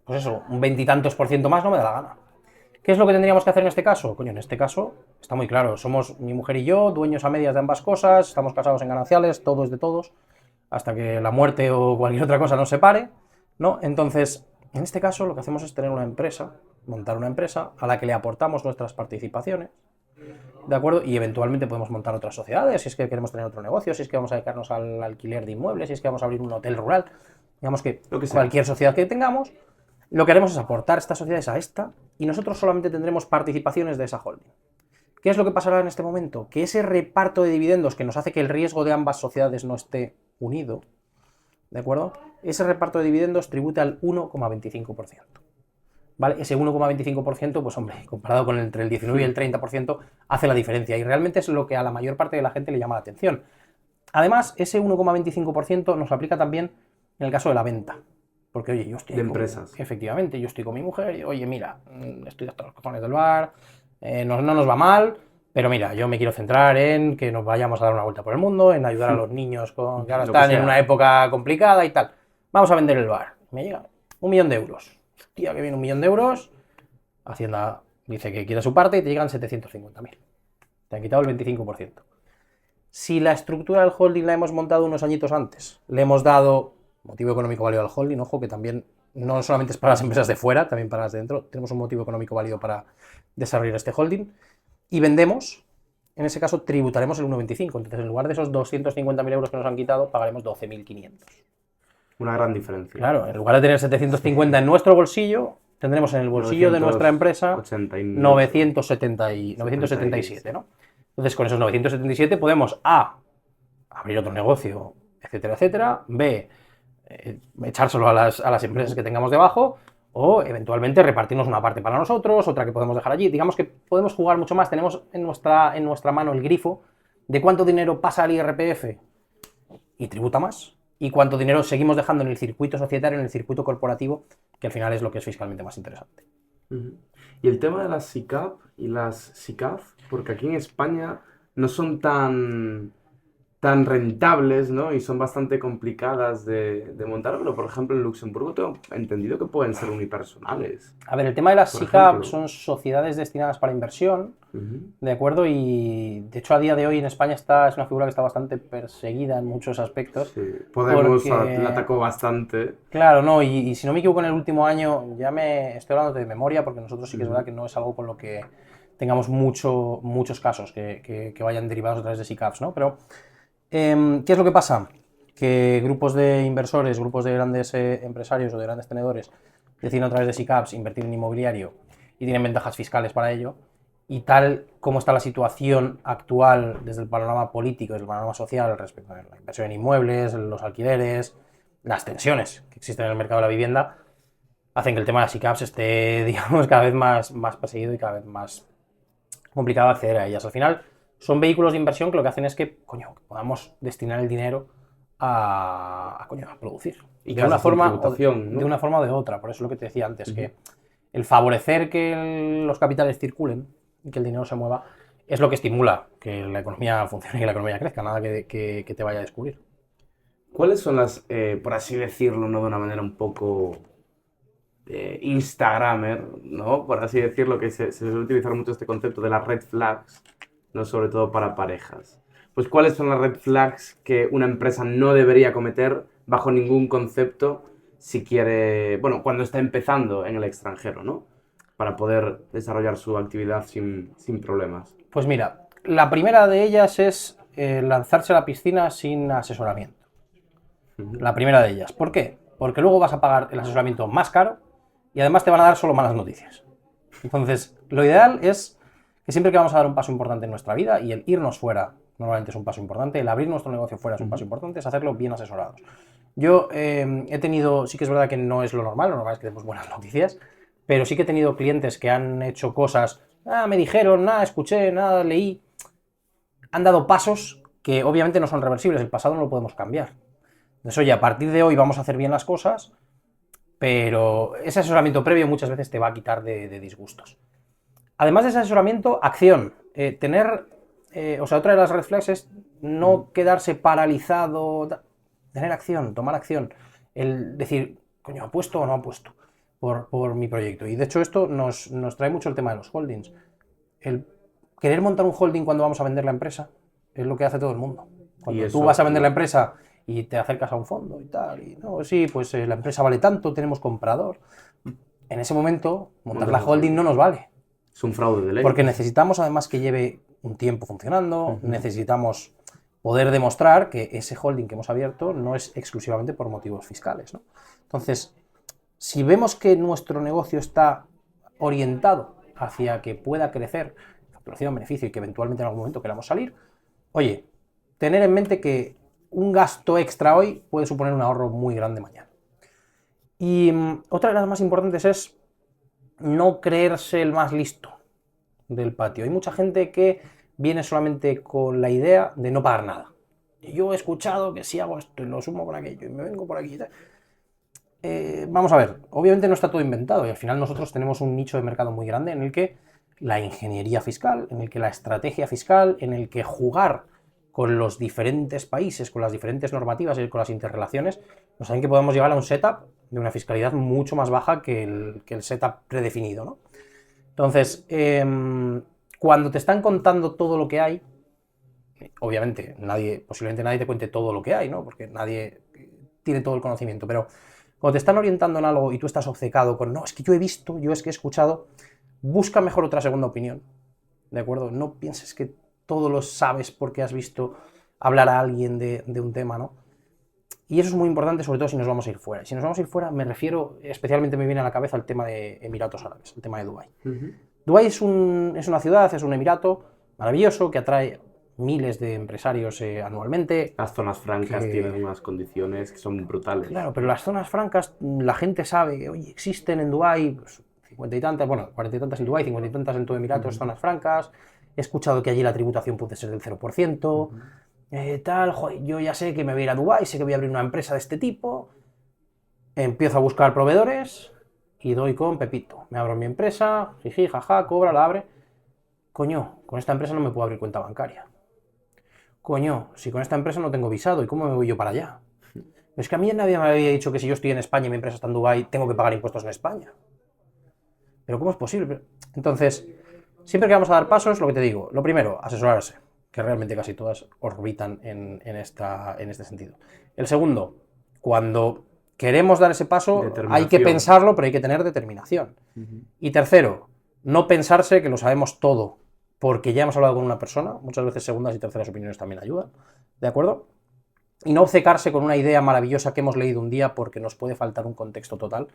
Speaker 1: pues eso, un 20 y tantos por ciento más no me da la gana. ¿Qué es lo que tendríamos que hacer en este caso? Coño, en este caso está muy claro, somos mi mujer y yo, dueños a medias de ambas cosas, estamos casados en gananciales, todo es de todos, hasta que la muerte o cualquier otra cosa nos separe, ¿no? Entonces, en este caso lo que hacemos es tener una empresa, montar una empresa a la que le aportamos nuestras participaciones, ¿de acuerdo? Y eventualmente podemos montar otras sociedades, si es que queremos tener otro negocio, si es que vamos a dedicarnos al alquiler de inmuebles, si es que vamos a abrir un hotel rural, digamos que cualquier sociedad que tengamos, lo que haremos es aportar estas sociedades a esta y nosotros solamente tendremos participaciones de esa holding. ¿Qué es lo que pasará en este momento? Que ese reparto de dividendos que nos hace que el riesgo de ambas sociedades no esté unido, ¿de acuerdo? Ese reparto de dividendos tributa al 1,25%. ¿Vale? Ese 1,25%, pues hombre, comparado con entre el 19 y el 30%, hace la diferencia y realmente es lo que a la mayor parte de la gente le llama la atención. Además, ese 1,25% nos aplica también en el caso de la venta. Porque, oye, yo estoy...
Speaker 2: De empresas.
Speaker 1: Efectivamente, yo estoy con mi mujer y, oye, mira, estoy hasta los cojones del bar, no nos va mal, pero mira, yo me quiero centrar en que nos vayamos a dar una vuelta por el mundo, en ayudar a los niños que ahora están en una época complicada y tal. Vamos a vender el bar. Me llega 1 millón de euros. Hostia, que viene 1 millón de euros. Hacienda dice que quiere su parte y te llegan 750.000. Te han quitado el 25%. Si la estructura del holding la hemos montado unos añitos antes, le hemos dado motivo económico válido al holding, ojo, que también no solamente es para las empresas de fuera, también para las de dentro, tenemos un motivo económico válido para desarrollar este holding, y vendemos, en ese caso tributaremos el 1,25, entonces en lugar de esos 250.000 euros que nos han quitado, pagaremos 12.500.
Speaker 2: Una gran diferencia.
Speaker 1: Claro, en lugar de tener 750 en nuestro bolsillo, tendremos en el bolsillo de nuestra empresa 977, ¿no? Entonces con esos 977 podemos A, abrir otro negocio, etcétera, etcétera, B, echárselo a las empresas que tengamos debajo, o eventualmente repartirnos una parte para nosotros, otra que podemos dejar allí. Digamos que podemos jugar mucho más, tenemos en nuestra mano el grifo de cuánto dinero pasa al IRPF y tributa más, y cuánto dinero seguimos dejando en el circuito societario, en el circuito corporativo, que al final es lo que es fiscalmente más interesante.
Speaker 2: Y el tema de las SICAV y las SICAV, porque aquí en España no son tan rentables, ¿no? Y son bastante complicadas de montar, pero por ejemplo en Luxemburgo tengo entendido que pueden ser unipersonales.
Speaker 1: A ver, el tema de las SICAV son sociedades destinadas para inversión, ¿de acuerdo? Y de hecho a día de hoy en España es una figura que está bastante perseguida en muchos aspectos.
Speaker 2: Sí, Podemos la atacó bastante.
Speaker 1: Claro, no, y si no me equivoco en el último año, ya me estoy hablando de memoria, porque nosotros sí que es verdad que no es algo con lo que tengamos muchos casos que vayan derivados a través de SICAVs, ¿no? Pero ¿qué es lo que pasa? Que grupos de inversores, grupos de grandes empresarios o de grandes tenedores deciden a través de SICAVs invertir en inmobiliario y tienen ventajas fiscales para ello, y tal como está la situación actual desde el panorama político, desde el panorama social respecto a la inversión en inmuebles, los alquileres, las tensiones que existen en el mercado de la vivienda, hacen que el tema de las SICAVs esté, digamos, cada vez más perseguido y cada vez más complicado acceder a ellas. Al final son vehículos de inversión que lo que hacen es que, coño, podamos destinar el dinero a producir.
Speaker 2: Y
Speaker 1: de una forma o de otra. Por eso es lo que te decía antes, que el favorecer que los capitales circulen y que el dinero se mueva es lo que estimula que la economía funcione y que la economía crezca, nada que te vaya a descubrir.
Speaker 2: ¿Cuáles son las, por así decirlo, ¿no? De una manera un poco instagramer, ¿no? Por así decirlo, que se suele utilizar mucho este concepto de las red flags, ¿no? Sobre todo para parejas. Pues ¿cuáles son las red flags que una empresa no debería cometer bajo ningún concepto si quiere, bueno, cuando está empezando en el extranjero, ¿no? Para poder desarrollar su actividad sin problemas.
Speaker 1: Pues mira, la primera de ellas es lanzarse a la piscina sin asesoramiento. La primera de ellas. ¿Por qué? porque luego vas a pagar el asesoramiento más caro y además te van a dar solo malas noticias. Entonces, lo ideal es que siempre que vamos a dar un paso importante en nuestra vida, y el irnos fuera normalmente es un paso importante, el abrir nuestro negocio fuera es un paso importante, es hacerlo bien asesorados. Yo he tenido, sí que es verdad que no es lo normal es que demos buenas noticias, pero sí que he tenido clientes que han hecho cosas, me dijeron, escuché, leí, han dado pasos que obviamente no son reversibles, el pasado no lo podemos cambiar. Entonces, oye, a partir de hoy vamos a hacer bien las cosas, pero ese asesoramiento previo muchas veces te va a quitar de disgustos. Además de ese asesoramiento, acción. Otra de las red flags es no quedarse paralizado, tener acción, tomar acción. El decir, coño, ¿apuesto o no apuesto por mi proyecto? Y de hecho esto nos trae mucho el tema de los holdings. El querer montar un holding cuando vamos a vender la empresa es lo que hace todo el mundo. Cuando tú vas a vender la empresa y te acercas a un fondo y tal, y no, sí, pues la empresa vale tanto, tenemos comprador. En ese momento, montar la holding no nos vale.
Speaker 2: Es un fraude de ley.
Speaker 1: Porque necesitamos además que lleve un tiempo funcionando, necesitamos poder demostrar que ese holding que hemos abierto no es exclusivamente por motivos fiscales, ¿no? Entonces, si vemos que nuestro negocio está orientado hacia que pueda crecer, facturación, beneficio y que eventualmente en algún momento queramos salir, oye, tener en mente que un gasto extra hoy puede suponer un ahorro muy grande mañana. Y otra de las más importantes es no creerse el más listo del patio. Hay mucha gente que viene solamente con la idea de no pagar nada. Yo he escuchado que si hago esto y lo sumo con aquello y me vengo por aquí. Vamos a ver, obviamente no está todo inventado y al final nosotros tenemos un nicho de mercado muy grande en el que la ingeniería fiscal, en el que la estrategia fiscal, en el que jugar con los diferentes países, con las diferentes normativas y con las interrelaciones, nos hacen que podamos llegar a un setup de una fiscalidad mucho más baja que el setup predefinido, ¿no? Entonces, cuando te están contando todo lo que hay, obviamente posiblemente nadie te cuente todo lo que hay, ¿no? Porque nadie tiene todo el conocimiento, pero cuando te están orientando en algo y tú estás obcecado con, no, es que yo he visto, yo es que he escuchado, busca mejor otra segunda opinión, ¿de acuerdo? No pienses que todo lo sabes porque has visto hablar a alguien de un tema, ¿no? Y eso es muy importante, sobre todo si nos vamos a ir fuera. Y si nos vamos a ir fuera, me refiero, especialmente me viene a la cabeza el tema de Emiratos Árabes, el tema de Dubái. Dubái es una ciudad, es un emirato maravilloso que atrae miles de empresarios anualmente.
Speaker 2: Las zonas francas tienen unas condiciones que son brutales.
Speaker 1: Claro, pero las zonas francas, la gente sabe que, oye, existen en Dubái, pues, 50 y tantas, 40 y tantas en Dubái, 50 y tantas en todo Emiratos, zonas francas. He escuchado que allí la tributación puede ser del 0%. Joder, yo ya sé que me voy a ir a Dubái, sé que voy a abrir una empresa de este tipo. Empiezo a buscar proveedores y doy con Pepito. Me abro mi empresa, jiji, jaja, cobra, la abre. Coño, con esta empresa no me puedo abrir cuenta bancaria. Coño, si con esta empresa no tengo visado, ¿y cómo me voy yo para allá? Es que a mí nadie me había dicho que si yo estoy en España y mi empresa está en Dubái, tengo que pagar impuestos en España. ¿Pero cómo es posible? Entonces, siempre que vamos a dar pasos, lo que te digo, lo primero, asesorarse, que realmente casi todas orbitan en este sentido. El segundo, cuando queremos dar ese paso, hay que pensarlo, pero hay que tener determinación. Y tercero, no pensarse que lo sabemos todo, porque ya hemos hablado con una persona, muchas veces segundas y terceras opiniones también ayudan, ¿de acuerdo? Y no obcecarse con una idea maravillosa que hemos leído un día porque nos puede faltar un contexto total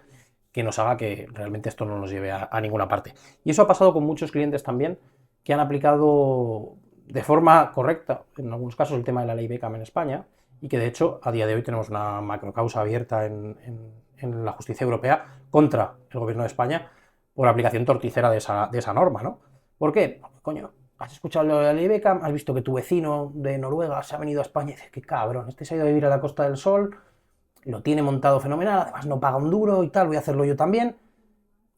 Speaker 1: que nos haga que realmente esto no nos lleve a ninguna parte. Y eso ha pasado con muchos clientes también que han aplicado de forma correcta, en algunos casos, el tema de la ley Beckham en España, y que de hecho a día de hoy tenemos una macrocausa abierta en la justicia europea contra el gobierno de España por aplicación torticera de esa norma, ¿no? ¿Por qué? Porque, coño, has escuchado lo de la ley Beckham, has visto que tu vecino de Noruega se ha venido a España y dices, qué cabrón, este se ha ido a vivir a la Costa del Sol, lo tiene montado fenomenal, además no paga un duro y tal, voy a hacerlo yo también.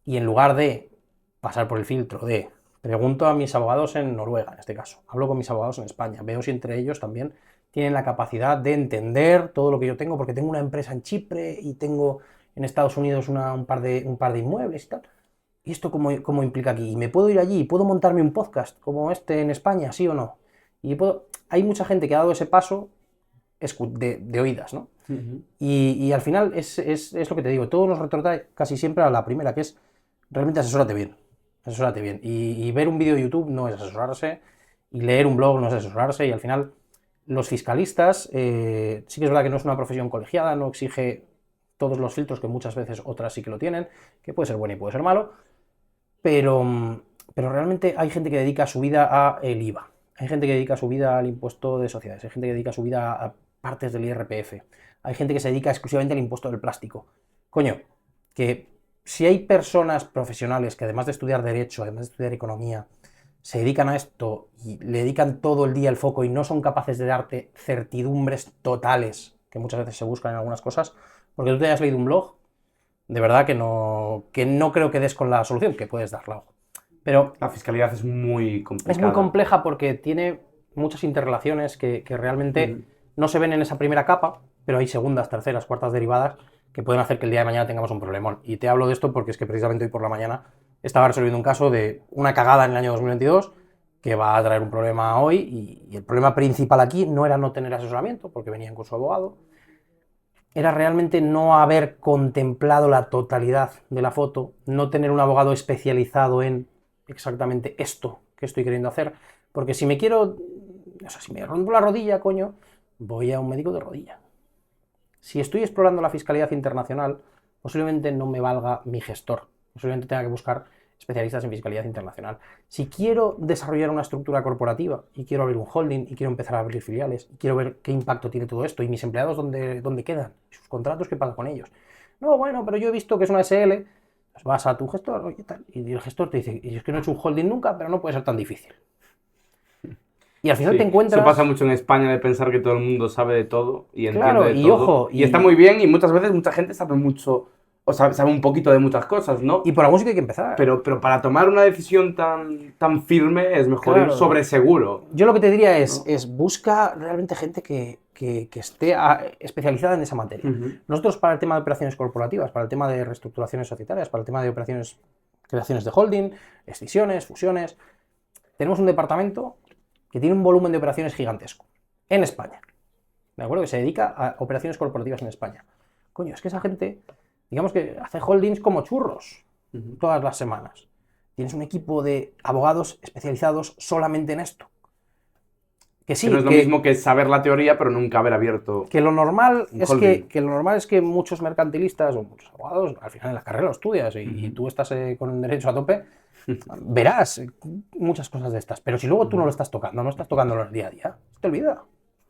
Speaker 1: Y en lugar de pasar por el filtro de pregunto a mis abogados en Noruega, en este caso, hablo con mis abogados en España, veo si entre ellos también tienen la capacidad de entender todo lo que yo tengo, porque tengo una empresa en Chipre y tengo en Estados Unidos un par de inmuebles y tal. ¿Y esto cómo implica aquí? ¿Y me puedo ir allí? ¿Puedo montarme un podcast como este en España, sí o no? Hay mucha gente que ha dado ese paso de oídas, ¿no? Y al final es lo que te digo, todo nos retrata casi siempre a la primera, que es realmente asesórate bien. Y ver un vídeo de YouTube no es asesorarse, y leer un blog no es asesorarse, y al final los fiscalistas, sí que es verdad que no es una profesión colegiada, no exige todos los filtros, que muchas veces otras sí que lo tienen, que puede ser bueno y puede ser malo, pero realmente hay gente que dedica su vida a el IVA, hay gente que dedica su vida al impuesto de sociedades, hay gente que dedica su vida a partes del IRPF, hay gente que se dedica exclusivamente al impuesto del plástico. Coño, que si hay personas profesionales que además de estudiar Derecho, además de estudiar Economía, se dedican a esto y le dedican todo el día el foco y no son capaces de darte certidumbres totales, que muchas veces se buscan en algunas cosas, porque tú te hayas leído un blog, de verdad que no creo que des con la solución, que puedes darla, ojo. Pero
Speaker 2: la fiscalidad es muy complicada.
Speaker 1: Es muy compleja porque tiene muchas interrelaciones que realmente no se ven en esa primera capa, pero hay segundas, terceras, cuartas derivadas que pueden hacer que el día de mañana tengamos un problemón. Y te hablo de esto porque es que precisamente hoy por la mañana estaba resolviendo un caso de una cagada en el año 2022 que va a traer un problema hoy, y el problema principal aquí no era no tener asesoramiento, porque venían con su abogado, era realmente no haber contemplado la totalidad de la foto, no tener un abogado especializado en exactamente esto que estoy queriendo hacer, porque si me quiero, o sea, si me rompo la rodilla, coño, voy a un médico de rodilla. Si estoy explorando la fiscalidad internacional, posiblemente no me valga mi gestor, posiblemente tenga que buscar especialistas en fiscalidad internacional. Si quiero desarrollar una estructura corporativa y quiero abrir un holding y quiero empezar a abrir filiales y quiero ver qué impacto tiene todo esto y mis empleados dónde quedan, sus contratos, qué pasa con ellos. No, bueno, pero yo he visto que es una SL, pues vas a tu gestor, oye, tal, y el gestor te dice, y es que no he hecho un holding nunca, pero no puede ser tan difícil. Y al final te encuentras...
Speaker 2: Eso pasa mucho en España, de pensar que todo el mundo sabe de todo y entiende
Speaker 1: claro,
Speaker 2: de
Speaker 1: y
Speaker 2: todo.
Speaker 1: Ojo,
Speaker 2: y está muy bien, y muchas veces mucha gente sabe mucho, o sabe un poquito de muchas cosas, ¿no?
Speaker 1: Y por algún sitio hay que empezar.
Speaker 2: Pero para tomar una decisión tan firme es mejor ir sobre seguro.
Speaker 1: Yo lo que te diría es busca realmente gente que esté especializada en esa materia. Nosotros, para el tema de operaciones corporativas, para el tema de reestructuraciones societarias, para el tema de operaciones, creaciones de holding, escisiones, fusiones, tenemos un departamento que tiene un volumen de operaciones gigantesco en España, ¿de acuerdo? Que se dedica a operaciones corporativas en España. Coño, es que esa gente, digamos que hace holdings como churros todas las semanas. Tienes un equipo de abogados especializados solamente en esto. Que sí,
Speaker 2: que no es lo mismo que saber la teoría, pero nunca haber abierto.
Speaker 1: Que lo normal es que muchos mercantilistas o muchos abogados, al final en la carrera lo estudias y tú estás con derecho a tope, verás muchas cosas de estas. Pero si luego tú no lo estás tocando, no estás tocándolo en el día a día, se te olvida.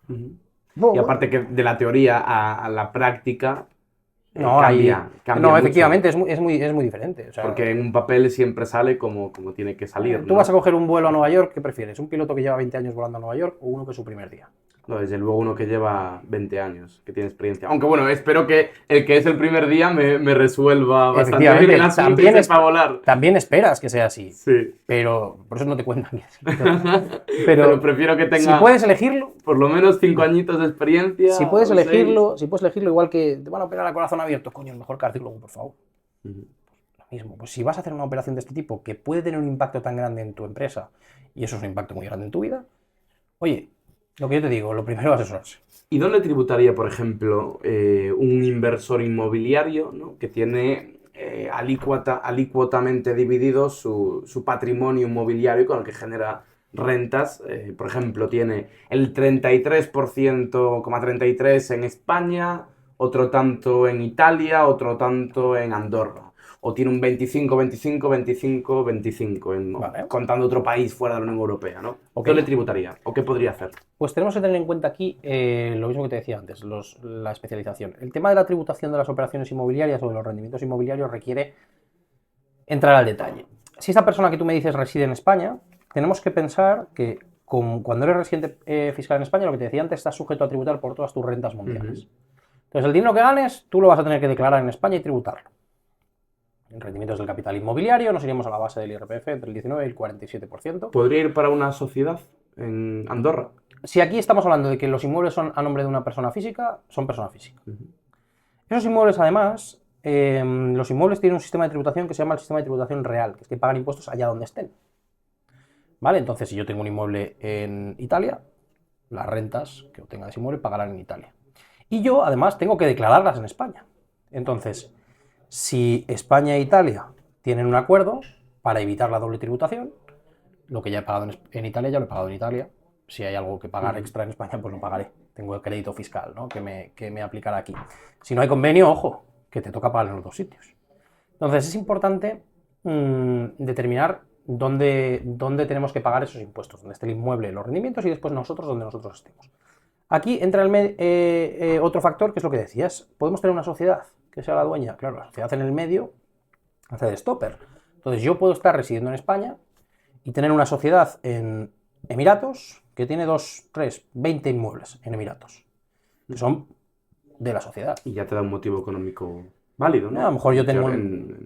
Speaker 2: Y aparte que de la teoría a la práctica cambia
Speaker 1: efectivamente, es muy diferente. O sea,
Speaker 2: porque en un papel siempre sale como tiene que salir.
Speaker 1: Tú vas a coger un vuelo a Nueva York, ¿qué prefieres? ¿Un piloto que lleva 20 años volando a Nueva York o uno que es su primer día?
Speaker 2: No, desde luego uno que lleva 20 años, que tiene experiencia. Aunque bueno, espero que el que es el primer día me resuelva bastante bien el asunto y sepa volar.
Speaker 1: También esperas que sea así.
Speaker 2: Sí.
Speaker 1: Pero por eso no te cuentan.
Speaker 2: Pero prefiero que tenga...
Speaker 1: Si puedes elegirlo...
Speaker 2: Por lo menos 5 añitos de experiencia.
Speaker 1: Si puedes elegirlo, igual que te van a operar a corazón abierto, coño, mejor cardiólogo, por favor. Lo mismo. Pues si vas a hacer una operación de este tipo que puede tener un impacto tan grande en tu empresa, y eso es un impacto muy grande en tu vida, oye... Lo que yo te digo, lo primero es asesorarse.
Speaker 2: ¿Y dónde tributaría, por ejemplo, un inversor inmobiliario, ¿no? Que tiene alícuotamente dividido su patrimonio inmobiliario con el que genera rentas? Por ejemplo, tiene el 33,33% en España, otro tanto en Italia, otro tanto en Andorra. O tiene un 25, 25, 25, 25, vale, contando otro país fuera de la Unión Europea, ¿no? ¿Qué le tributaría? ¿O qué podría hacer?
Speaker 1: Pues tenemos que tener en cuenta aquí lo mismo que te decía antes, la especialización. El tema de la tributación de las operaciones inmobiliarias o de los rendimientos inmobiliarios requiere entrar al detalle. Si esta persona que tú me dices reside en España, tenemos que pensar que cuando eres residente fiscal en España, lo que te decía antes, estás sujeto a tributar por todas tus rentas mundiales. Entonces, el dinero que ganes, tú lo vas a tener que declarar en España y tributarlo. En rendimientos del capital inmobiliario nos iríamos a la base del IRPF entre el 19 y el 47%.
Speaker 2: ¿Podría ir para una sociedad en Andorra?
Speaker 1: Si aquí estamos hablando de que los inmuebles son a nombre de una persona física, son persona física. Esos inmuebles, además, los inmuebles tienen un sistema de tributación que se llama el sistema de tributación real, que es que pagan impuestos allá donde estén. ¿Vale? Entonces, si yo tengo un inmueble en Italia, las rentas que obtenga de ese inmueble pagarán en Italia. Y yo, además, tengo que declararlas en España. Entonces, si España e Italia tienen un acuerdo para evitar la doble tributación, lo que ya he pagado en Italia, ya lo he pagado en Italia. Si hay algo que pagar extra en España, pues lo pagaré. Tengo el crédito fiscal, ¿no? que me aplicará aquí. Si no hay convenio, ojo, que te toca pagar en los dos sitios. Entonces es importante determinar dónde tenemos que pagar esos impuestos, dónde esté el inmueble, los rendimientos y después nosotros donde nosotros estemos. Aquí entra otro factor que es lo que decías. ¿Podemos tener una sociedad que sea la dueña? Claro, la sociedad en el medio hace de stopper. Entonces yo puedo estar residiendo en España y tener una sociedad en Emiratos que tiene 2, 3, 20 inmuebles en Emiratos, que son de la sociedad.
Speaker 2: Y ya te da un motivo económico válido, ¿no?
Speaker 1: A lo mejor yo tengo,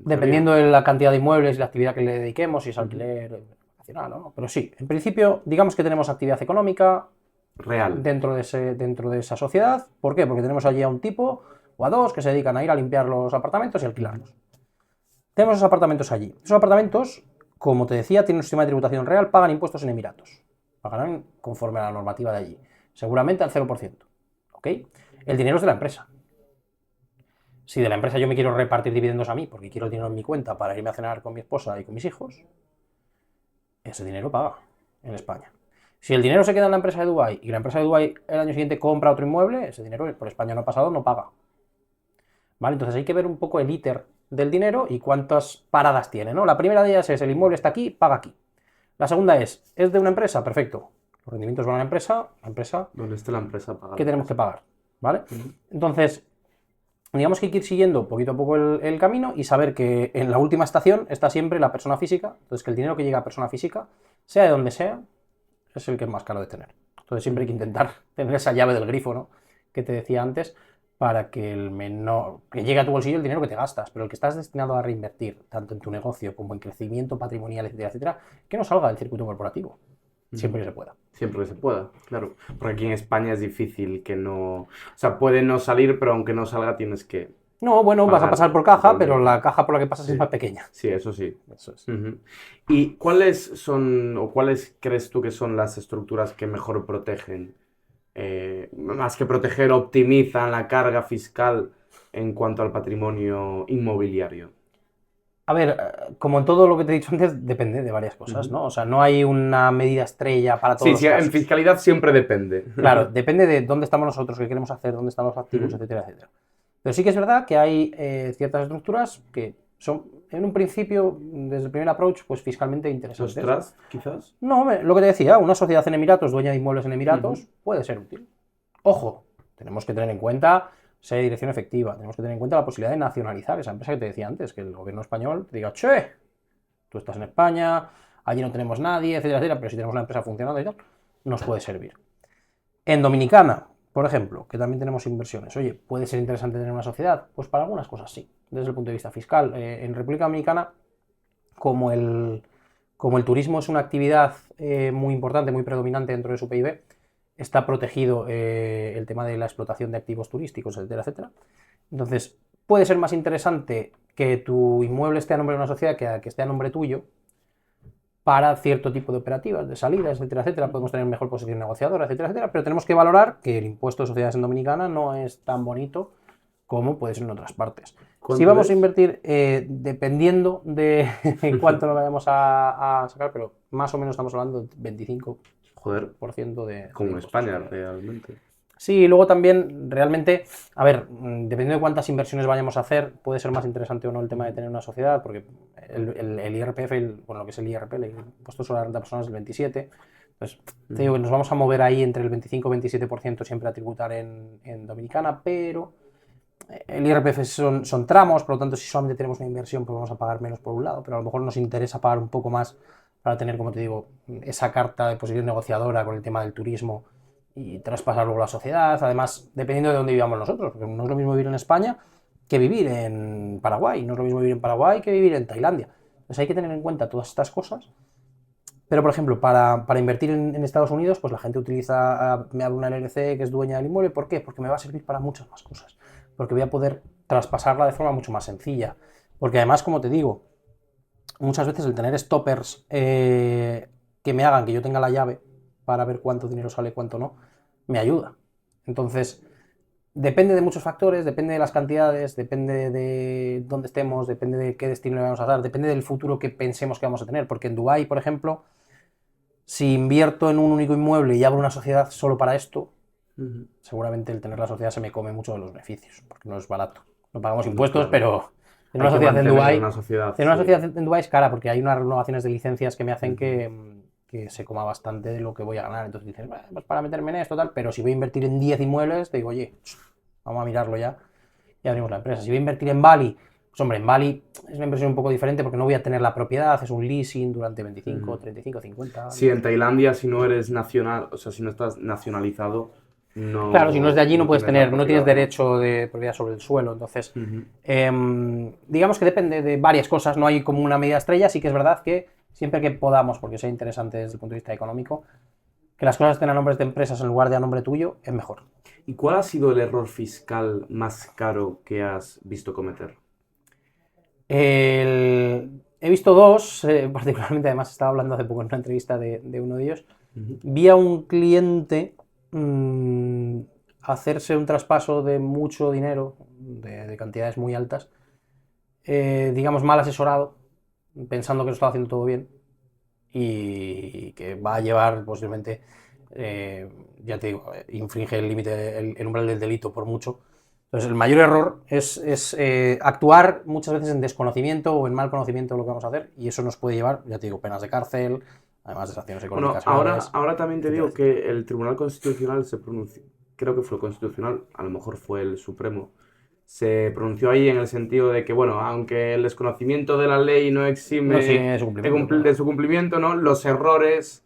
Speaker 1: dependiendo de la cantidad de inmuebles y la actividad que le dediquemos, si es alquiler vacacional o no. Pero sí, en principio, digamos que tenemos actividad económica
Speaker 2: real
Speaker 1: dentro de esa sociedad. ¿Por qué? Porque tenemos allí a un tipo o a dos que se dedican a ir a limpiar los apartamentos y alquilarlos. Tenemos esos apartamentos allí. Esos apartamentos, como te decía, tienen un sistema de tributación real, pagan impuestos en Emiratos. Pagarán conforme a la normativa de allí. Seguramente al 0%. ¿Ok? El dinero es de la empresa. Si de la empresa yo me quiero repartir dividendos a mí, porque quiero el dinero en mi cuenta para irme a cenar con mi esposa y con mis hijos, ese dinero paga en España. Si el dinero se queda en la empresa de Dubái y la empresa de Dubái el año siguiente compra otro inmueble, ese dinero por España no ha pasado, no paga. ¿Vale? Entonces hay que ver un poco el ITER del dinero y cuántas paradas tiene, ¿no? La primera de ellas es el inmueble está aquí, paga aquí. La segunda es de una empresa, perfecto. Los rendimientos van a la empresa.
Speaker 2: ¿Dónde esté la empresa paga?
Speaker 1: ¿Qué tenemos que pagar? ¿Vale? Entonces, digamos que hay que ir siguiendo poquito a poco el camino y saber que en la última estación está siempre la persona física. Entonces, que el dinero que llega a persona física, sea de donde sea, es el que es más caro de tener. Entonces, siempre hay que intentar tener esa llave del grifo, ¿no? Que te decía antes, para que que llegue a tu bolsillo el dinero que te gastas, pero el que estás destinado a reinvertir, tanto en tu negocio como en crecimiento patrimonial, etcétera, etcétera, que no salga del circuito corporativo. Siempre que se pueda.
Speaker 2: Siempre que se pueda, claro. Porque aquí en España es difícil que no... O sea, puede no salir, pero aunque no salga tienes que...
Speaker 1: No, bueno, vas a pasar por caja, pero la caja por la que pasas es más pequeña.
Speaker 2: Sí, eso sí.
Speaker 1: Eso es.
Speaker 2: ¿Y cuáles son, o cuáles crees tú que son las estructuras que mejor protegen? Más que proteger, optimizan la carga fiscal en cuanto al patrimonio inmobiliario.
Speaker 1: A ver, como en todo lo que te he dicho antes, depende de varias cosas, ¿no? O sea, no hay una medida estrella para todos los casos.
Speaker 2: En fiscalidad siempre depende.
Speaker 1: Claro, depende de dónde estamos nosotros, qué queremos hacer, dónde están los activos, etcétera, etcétera. Pero sí que es verdad que hay ciertas estructuras que son, en un principio, desde el primer approach, pues fiscalmente interesantes.
Speaker 2: ¿Los trusts, quizás?
Speaker 1: No, lo que te decía, una sociedad en Emiratos, dueña de inmuebles en Emiratos, puede ser útil. Ojo, tenemos que tener en cuenta sea de dirección efectiva, tenemos que tener en cuenta la posibilidad de nacionalizar esa empresa que te decía antes, que el gobierno español te diga, che, tú estás en España, allí no tenemos nadie, etcétera, etcétera, pero si tenemos una empresa funcionando y tal, nos puede servir. En Dominicana, por ejemplo, que también tenemos inversiones, oye, ¿puede ser interesante tener una sociedad? Pues para algunas cosas sí, desde el punto de vista fiscal. En República Dominicana, como el turismo es una actividad muy importante, muy predominante dentro de su PIB, está protegido el tema de la explotación de activos turísticos, etcétera, etcétera. Entonces, puede ser más interesante que tu inmueble esté a nombre de una sociedad que esté a nombre tuyo para cierto tipo de operativas, de salidas, etcétera, etcétera. Podemos tener mejor posición negociadora, etcétera, etcétera, pero tenemos que valorar que el impuesto de sociedades en Dominicana no es tan bonito como puede ser en otras partes. Si vamos a invertir, dependiendo de cuánto nos vayamos a sacar, pero más o menos estamos hablando de 25%. De...
Speaker 2: Como en España, realmente.
Speaker 1: Sí, luego también, realmente, a ver, dependiendo de cuántas inversiones vayamos a hacer, puede ser más interesante o no el tema de tener una sociedad, porque el IRPF, bueno, lo que es el IRP, el impuesto sobre la renta personal es el 27%, entonces te digo que nos vamos a mover ahí entre el 25 y 27% siempre a tributar en Dominicana, pero el IRPF son tramos, por lo tanto, si solamente tenemos una inversión, pues vamos a pagar menos por un lado, pero a lo mejor nos interesa pagar un poco más para tener, como te digo, esa carta de posición negociadora con el tema del turismo y traspasar luego la sociedad. Además, dependiendo de dónde vivamos nosotros, porque no es lo mismo vivir en España que vivir en Paraguay, no es lo mismo vivir en Paraguay que vivir en Tailandia. Entonces hay que tener en cuenta todas estas cosas. Pero, por ejemplo, para invertir en Estados Unidos, pues la gente me abre una LLC que es dueña del inmueble. ¿Por qué? Porque me va a servir para muchas más cosas. Porque voy a poder traspasarla de forma mucho más sencilla. Porque además, como te digo, muchas veces el tener stoppers que me hagan que yo tenga la llave para ver cuánto dinero sale y cuánto no, me ayuda. Entonces, depende de muchos factores, depende de las cantidades, depende de dónde estemos, depende de qué destino le vamos a dar, depende del futuro que pensemos que vamos a tener. Porque en Dubái, por ejemplo, si invierto en un único inmueble y abro una sociedad solo para esto, seguramente el tener la sociedad se me come mucho de los beneficios, porque no es barato. no pagamos impuestos, pero tener
Speaker 2: Hay
Speaker 1: una
Speaker 2: que
Speaker 1: sociedad en
Speaker 2: mantener
Speaker 1: Dubái,
Speaker 2: una sociedad,
Speaker 1: tener una
Speaker 2: sí.
Speaker 1: sociedad en Dubái es cara porque hay unas renovaciones de licencias que me hacen que se coma bastante de lo que voy a ganar. Entonces dices, "Bueno, pues para meterme en esto, tal", pero si voy a invertir en 10 inmuebles, te digo, oye, vamos a mirarlo ya y abrimos la empresa. Si voy a invertir en Bali, pues hombre, en Bali es una inversión un poco diferente porque no voy a tener la propiedad, es un leasing durante 25, 35, 50
Speaker 2: Sí, en
Speaker 1: años.
Speaker 2: Tailandia, si no eres nacional, o sea, si no estás nacionalizado,
Speaker 1: Claro, si no es de allí no
Speaker 2: no
Speaker 1: puedes
Speaker 2: tienes la
Speaker 1: tener, no tienes
Speaker 2: propiedad, ¿no?
Speaker 1: derecho de propiedad sobre el suelo. Entonces,
Speaker 2: Ujú.
Speaker 1: digamos que depende de varias cosas, no hay como una medida estrella, sí que es verdad que siempre que podamos, porque sea interesante desde el punto de vista económico, que las cosas estén a nombres de empresas en lugar de a nombre tuyo, es mejor.
Speaker 2: ¿Y cuál ha sido el error fiscal más caro que has visto cometer?
Speaker 1: He visto dos, particularmente, además estaba hablando hace poco en una entrevista de uno de ellos.
Speaker 2: Ujú.
Speaker 1: Vi a un cliente hacerse un traspaso de mucho dinero, de cantidades muy altas, digamos mal asesorado, pensando que lo estaba haciendo todo bien y que va a llevar posiblemente, ya te digo, infringe el límite, el umbral del delito por mucho. Entonces, el mayor error es actuar muchas veces en desconocimiento o en mal conocimiento de lo que vamos a hacer, y eso nos puede llevar, ya te digo, penas de cárcel, además de sanciones
Speaker 2: Bueno,
Speaker 1: económicas graves,
Speaker 2: ahora también te
Speaker 1: etcétera,
Speaker 2: digo
Speaker 1: etcétera.
Speaker 2: que el Tribunal Constitucional se pronunció, creo que fue el Constitucional, a lo mejor fue el Supremo, se pronunció ahí en el sentido de que, bueno, aunque el desconocimiento de la ley no
Speaker 1: No
Speaker 2: exime
Speaker 1: sigue su cumplimiento, claro.
Speaker 2: de su cumplimiento, ¿no? Los errores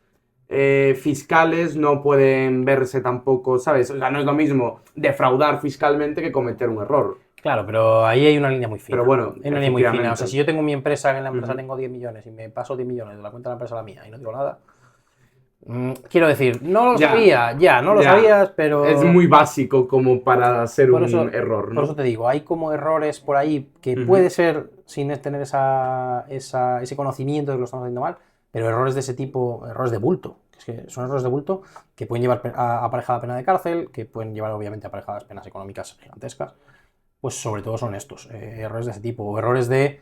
Speaker 2: fiscales no pueden verse tampoco, ¿sabes? O sea, no es lo mismo defraudar fiscalmente que cometer un error.
Speaker 1: Claro, pero ahí hay una línea muy
Speaker 2: Pero
Speaker 1: fina.
Speaker 2: bueno,
Speaker 1: Hay una línea muy fina. O sea,
Speaker 2: efectivamente.
Speaker 1: si yo tengo mi empresa, en la empresa
Speaker 2: Ujú.
Speaker 1: tengo 10 millones y me paso 10 millones de la cuenta de la empresa a la mía y no digo nada, quiero decir, no lo
Speaker 2: Ya,
Speaker 1: sabía, ya, no lo
Speaker 2: ya.
Speaker 1: sabías,
Speaker 2: Es
Speaker 1: pero
Speaker 2: muy básico como para hacer un error,
Speaker 1: por eso
Speaker 2: ¿no?
Speaker 1: te digo, hay como errores por ahí que
Speaker 2: Ujú.
Speaker 1: puede ser sin tener ese conocimiento de que lo estamos haciendo mal, pero errores de ese tipo, errores de bulto, es que son errores de bulto que pueden llevar aparejada pena de cárcel, que pueden llevar obviamente aparejadas penas económicas gigantescas, pues sobre todo son estos, errores de ese tipo, o errores de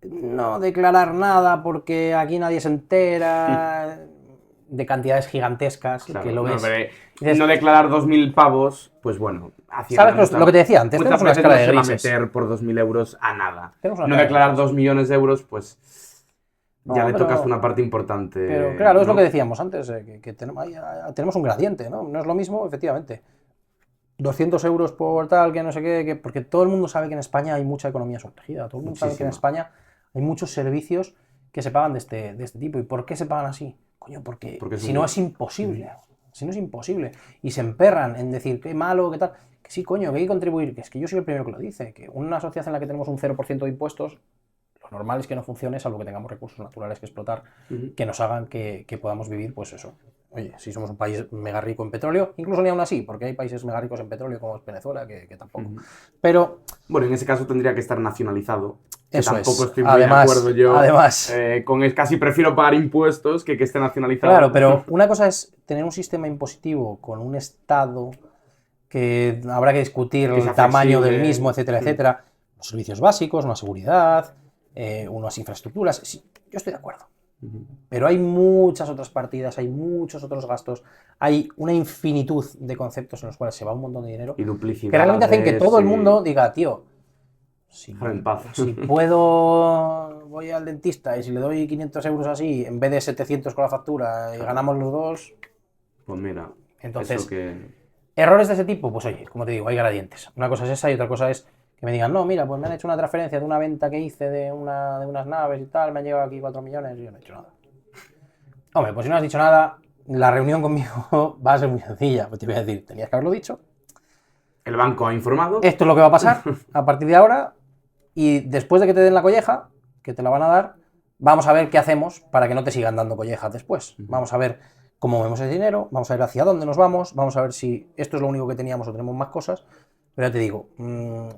Speaker 1: no declarar nada porque aquí nadie se entera, de cantidades gigantescas, que
Speaker 2: Claro,
Speaker 1: lo
Speaker 2: no,
Speaker 1: ves.
Speaker 2: pero
Speaker 1: Dices,
Speaker 2: no declarar 2.000 pavos, pues bueno, Hacienda
Speaker 1: ¿sabes lo que te decía antes? Tenemos
Speaker 2: muchas
Speaker 1: una
Speaker 2: veces
Speaker 1: escala
Speaker 2: no
Speaker 1: de
Speaker 2: se va a
Speaker 1: grises.
Speaker 2: meter por 2.000 euros a nada.
Speaker 1: Tenemos una
Speaker 2: No
Speaker 1: escala de
Speaker 2: declarar
Speaker 1: grises.
Speaker 2: 2 millones de euros, pues ya
Speaker 1: No,
Speaker 2: le tocas una
Speaker 1: pero,
Speaker 2: parte importante,
Speaker 1: claro, es lo que
Speaker 2: ¿no?
Speaker 1: decíamos antes, que tenemos un gradiente, ¿no? No es lo mismo, efectivamente. 200 euros por tal, que no sé qué, porque todo el mundo sabe que en España hay mucha economía sumergida, todo el mundo sabe que en
Speaker 2: Muchísima.
Speaker 1: España hay muchos servicios que se pagan de este tipo. ¿Y por qué se pagan así? Coño, porque
Speaker 2: Porque es
Speaker 1: si no
Speaker 2: un...
Speaker 1: es imposible, si no es imposible. Y se emperran en decir qué malo, qué tal. Que sí, coño, que hay que contribuir, que es que yo soy el primero que lo dice, que una sociedad en la que tenemos un 0% de impuestos, lo normal es que no funcione, salvo que tengamos recursos naturales que explotar,
Speaker 2: Ujú.
Speaker 1: que nos hagan que podamos vivir, pues eso. Oye, si somos un país mega rico en petróleo, incluso ni aún así, porque hay países mega ricos en petróleo como es Venezuela, que tampoco.
Speaker 2: Ujú.
Speaker 1: Pero
Speaker 2: Bueno, en ese caso tendría que estar nacionalizado, que
Speaker 1: eso
Speaker 2: tampoco
Speaker 1: es.
Speaker 2: estoy muy de acuerdo
Speaker 1: Además,
Speaker 2: yo
Speaker 1: además,
Speaker 2: con el casi prefiero pagar impuestos que esté
Speaker 1: claro,
Speaker 2: nacionalizado.
Speaker 1: pero una cosa es tener un sistema impositivo con un Estado que habrá que discutir
Speaker 2: Que
Speaker 1: el
Speaker 2: sea
Speaker 1: tamaño del
Speaker 2: flexible.
Speaker 1: mismo, etcétera,
Speaker 2: Mm.
Speaker 1: etcétera. Los servicios básicos, una seguridad, unas infraestructuras. Sí, yo estoy de acuerdo.
Speaker 2: Ujú.
Speaker 1: Pero hay muchas otras partidas, hay muchos otros gastos, hay una infinitud de conceptos en los cuales se va un montón de dinero
Speaker 2: Y
Speaker 1: que realmente hacen que
Speaker 2: duplicidades
Speaker 1: todo el mundo
Speaker 2: y...
Speaker 1: diga, tío,
Speaker 2: Déjame en paz.
Speaker 1: si puedo, voy al dentista y si le doy 500 euros así, en vez de 700 con la factura, y
Speaker 2: Claro.
Speaker 1: ganamos los dos,
Speaker 2: Pues mira, eso
Speaker 1: entonces,
Speaker 2: que...
Speaker 1: errores de ese tipo, pues oye, como te digo, hay gradientes. Una cosa es esa y otra cosa es que me digan, no, mira, pues me han hecho una transferencia de una venta que hice de unas naves y tal, me han llegado aquí 4 millones y yo no he hecho nada. Hombre, pues si no has dicho nada, la reunión conmigo va a ser muy sencilla. Pues te voy a decir, tenías que haberlo dicho.
Speaker 2: El banco ha informado.
Speaker 1: Esto es lo que va a pasar a partir de ahora. Y después de que te den la colleja, que te la van a dar, vamos a ver qué hacemos para que no te sigan dando collejas después. Vamos a ver cómo movemos el dinero, vamos a ver hacia dónde nos vamos a ver si esto es lo único que teníamos o tenemos más cosas. Pero ya te digo,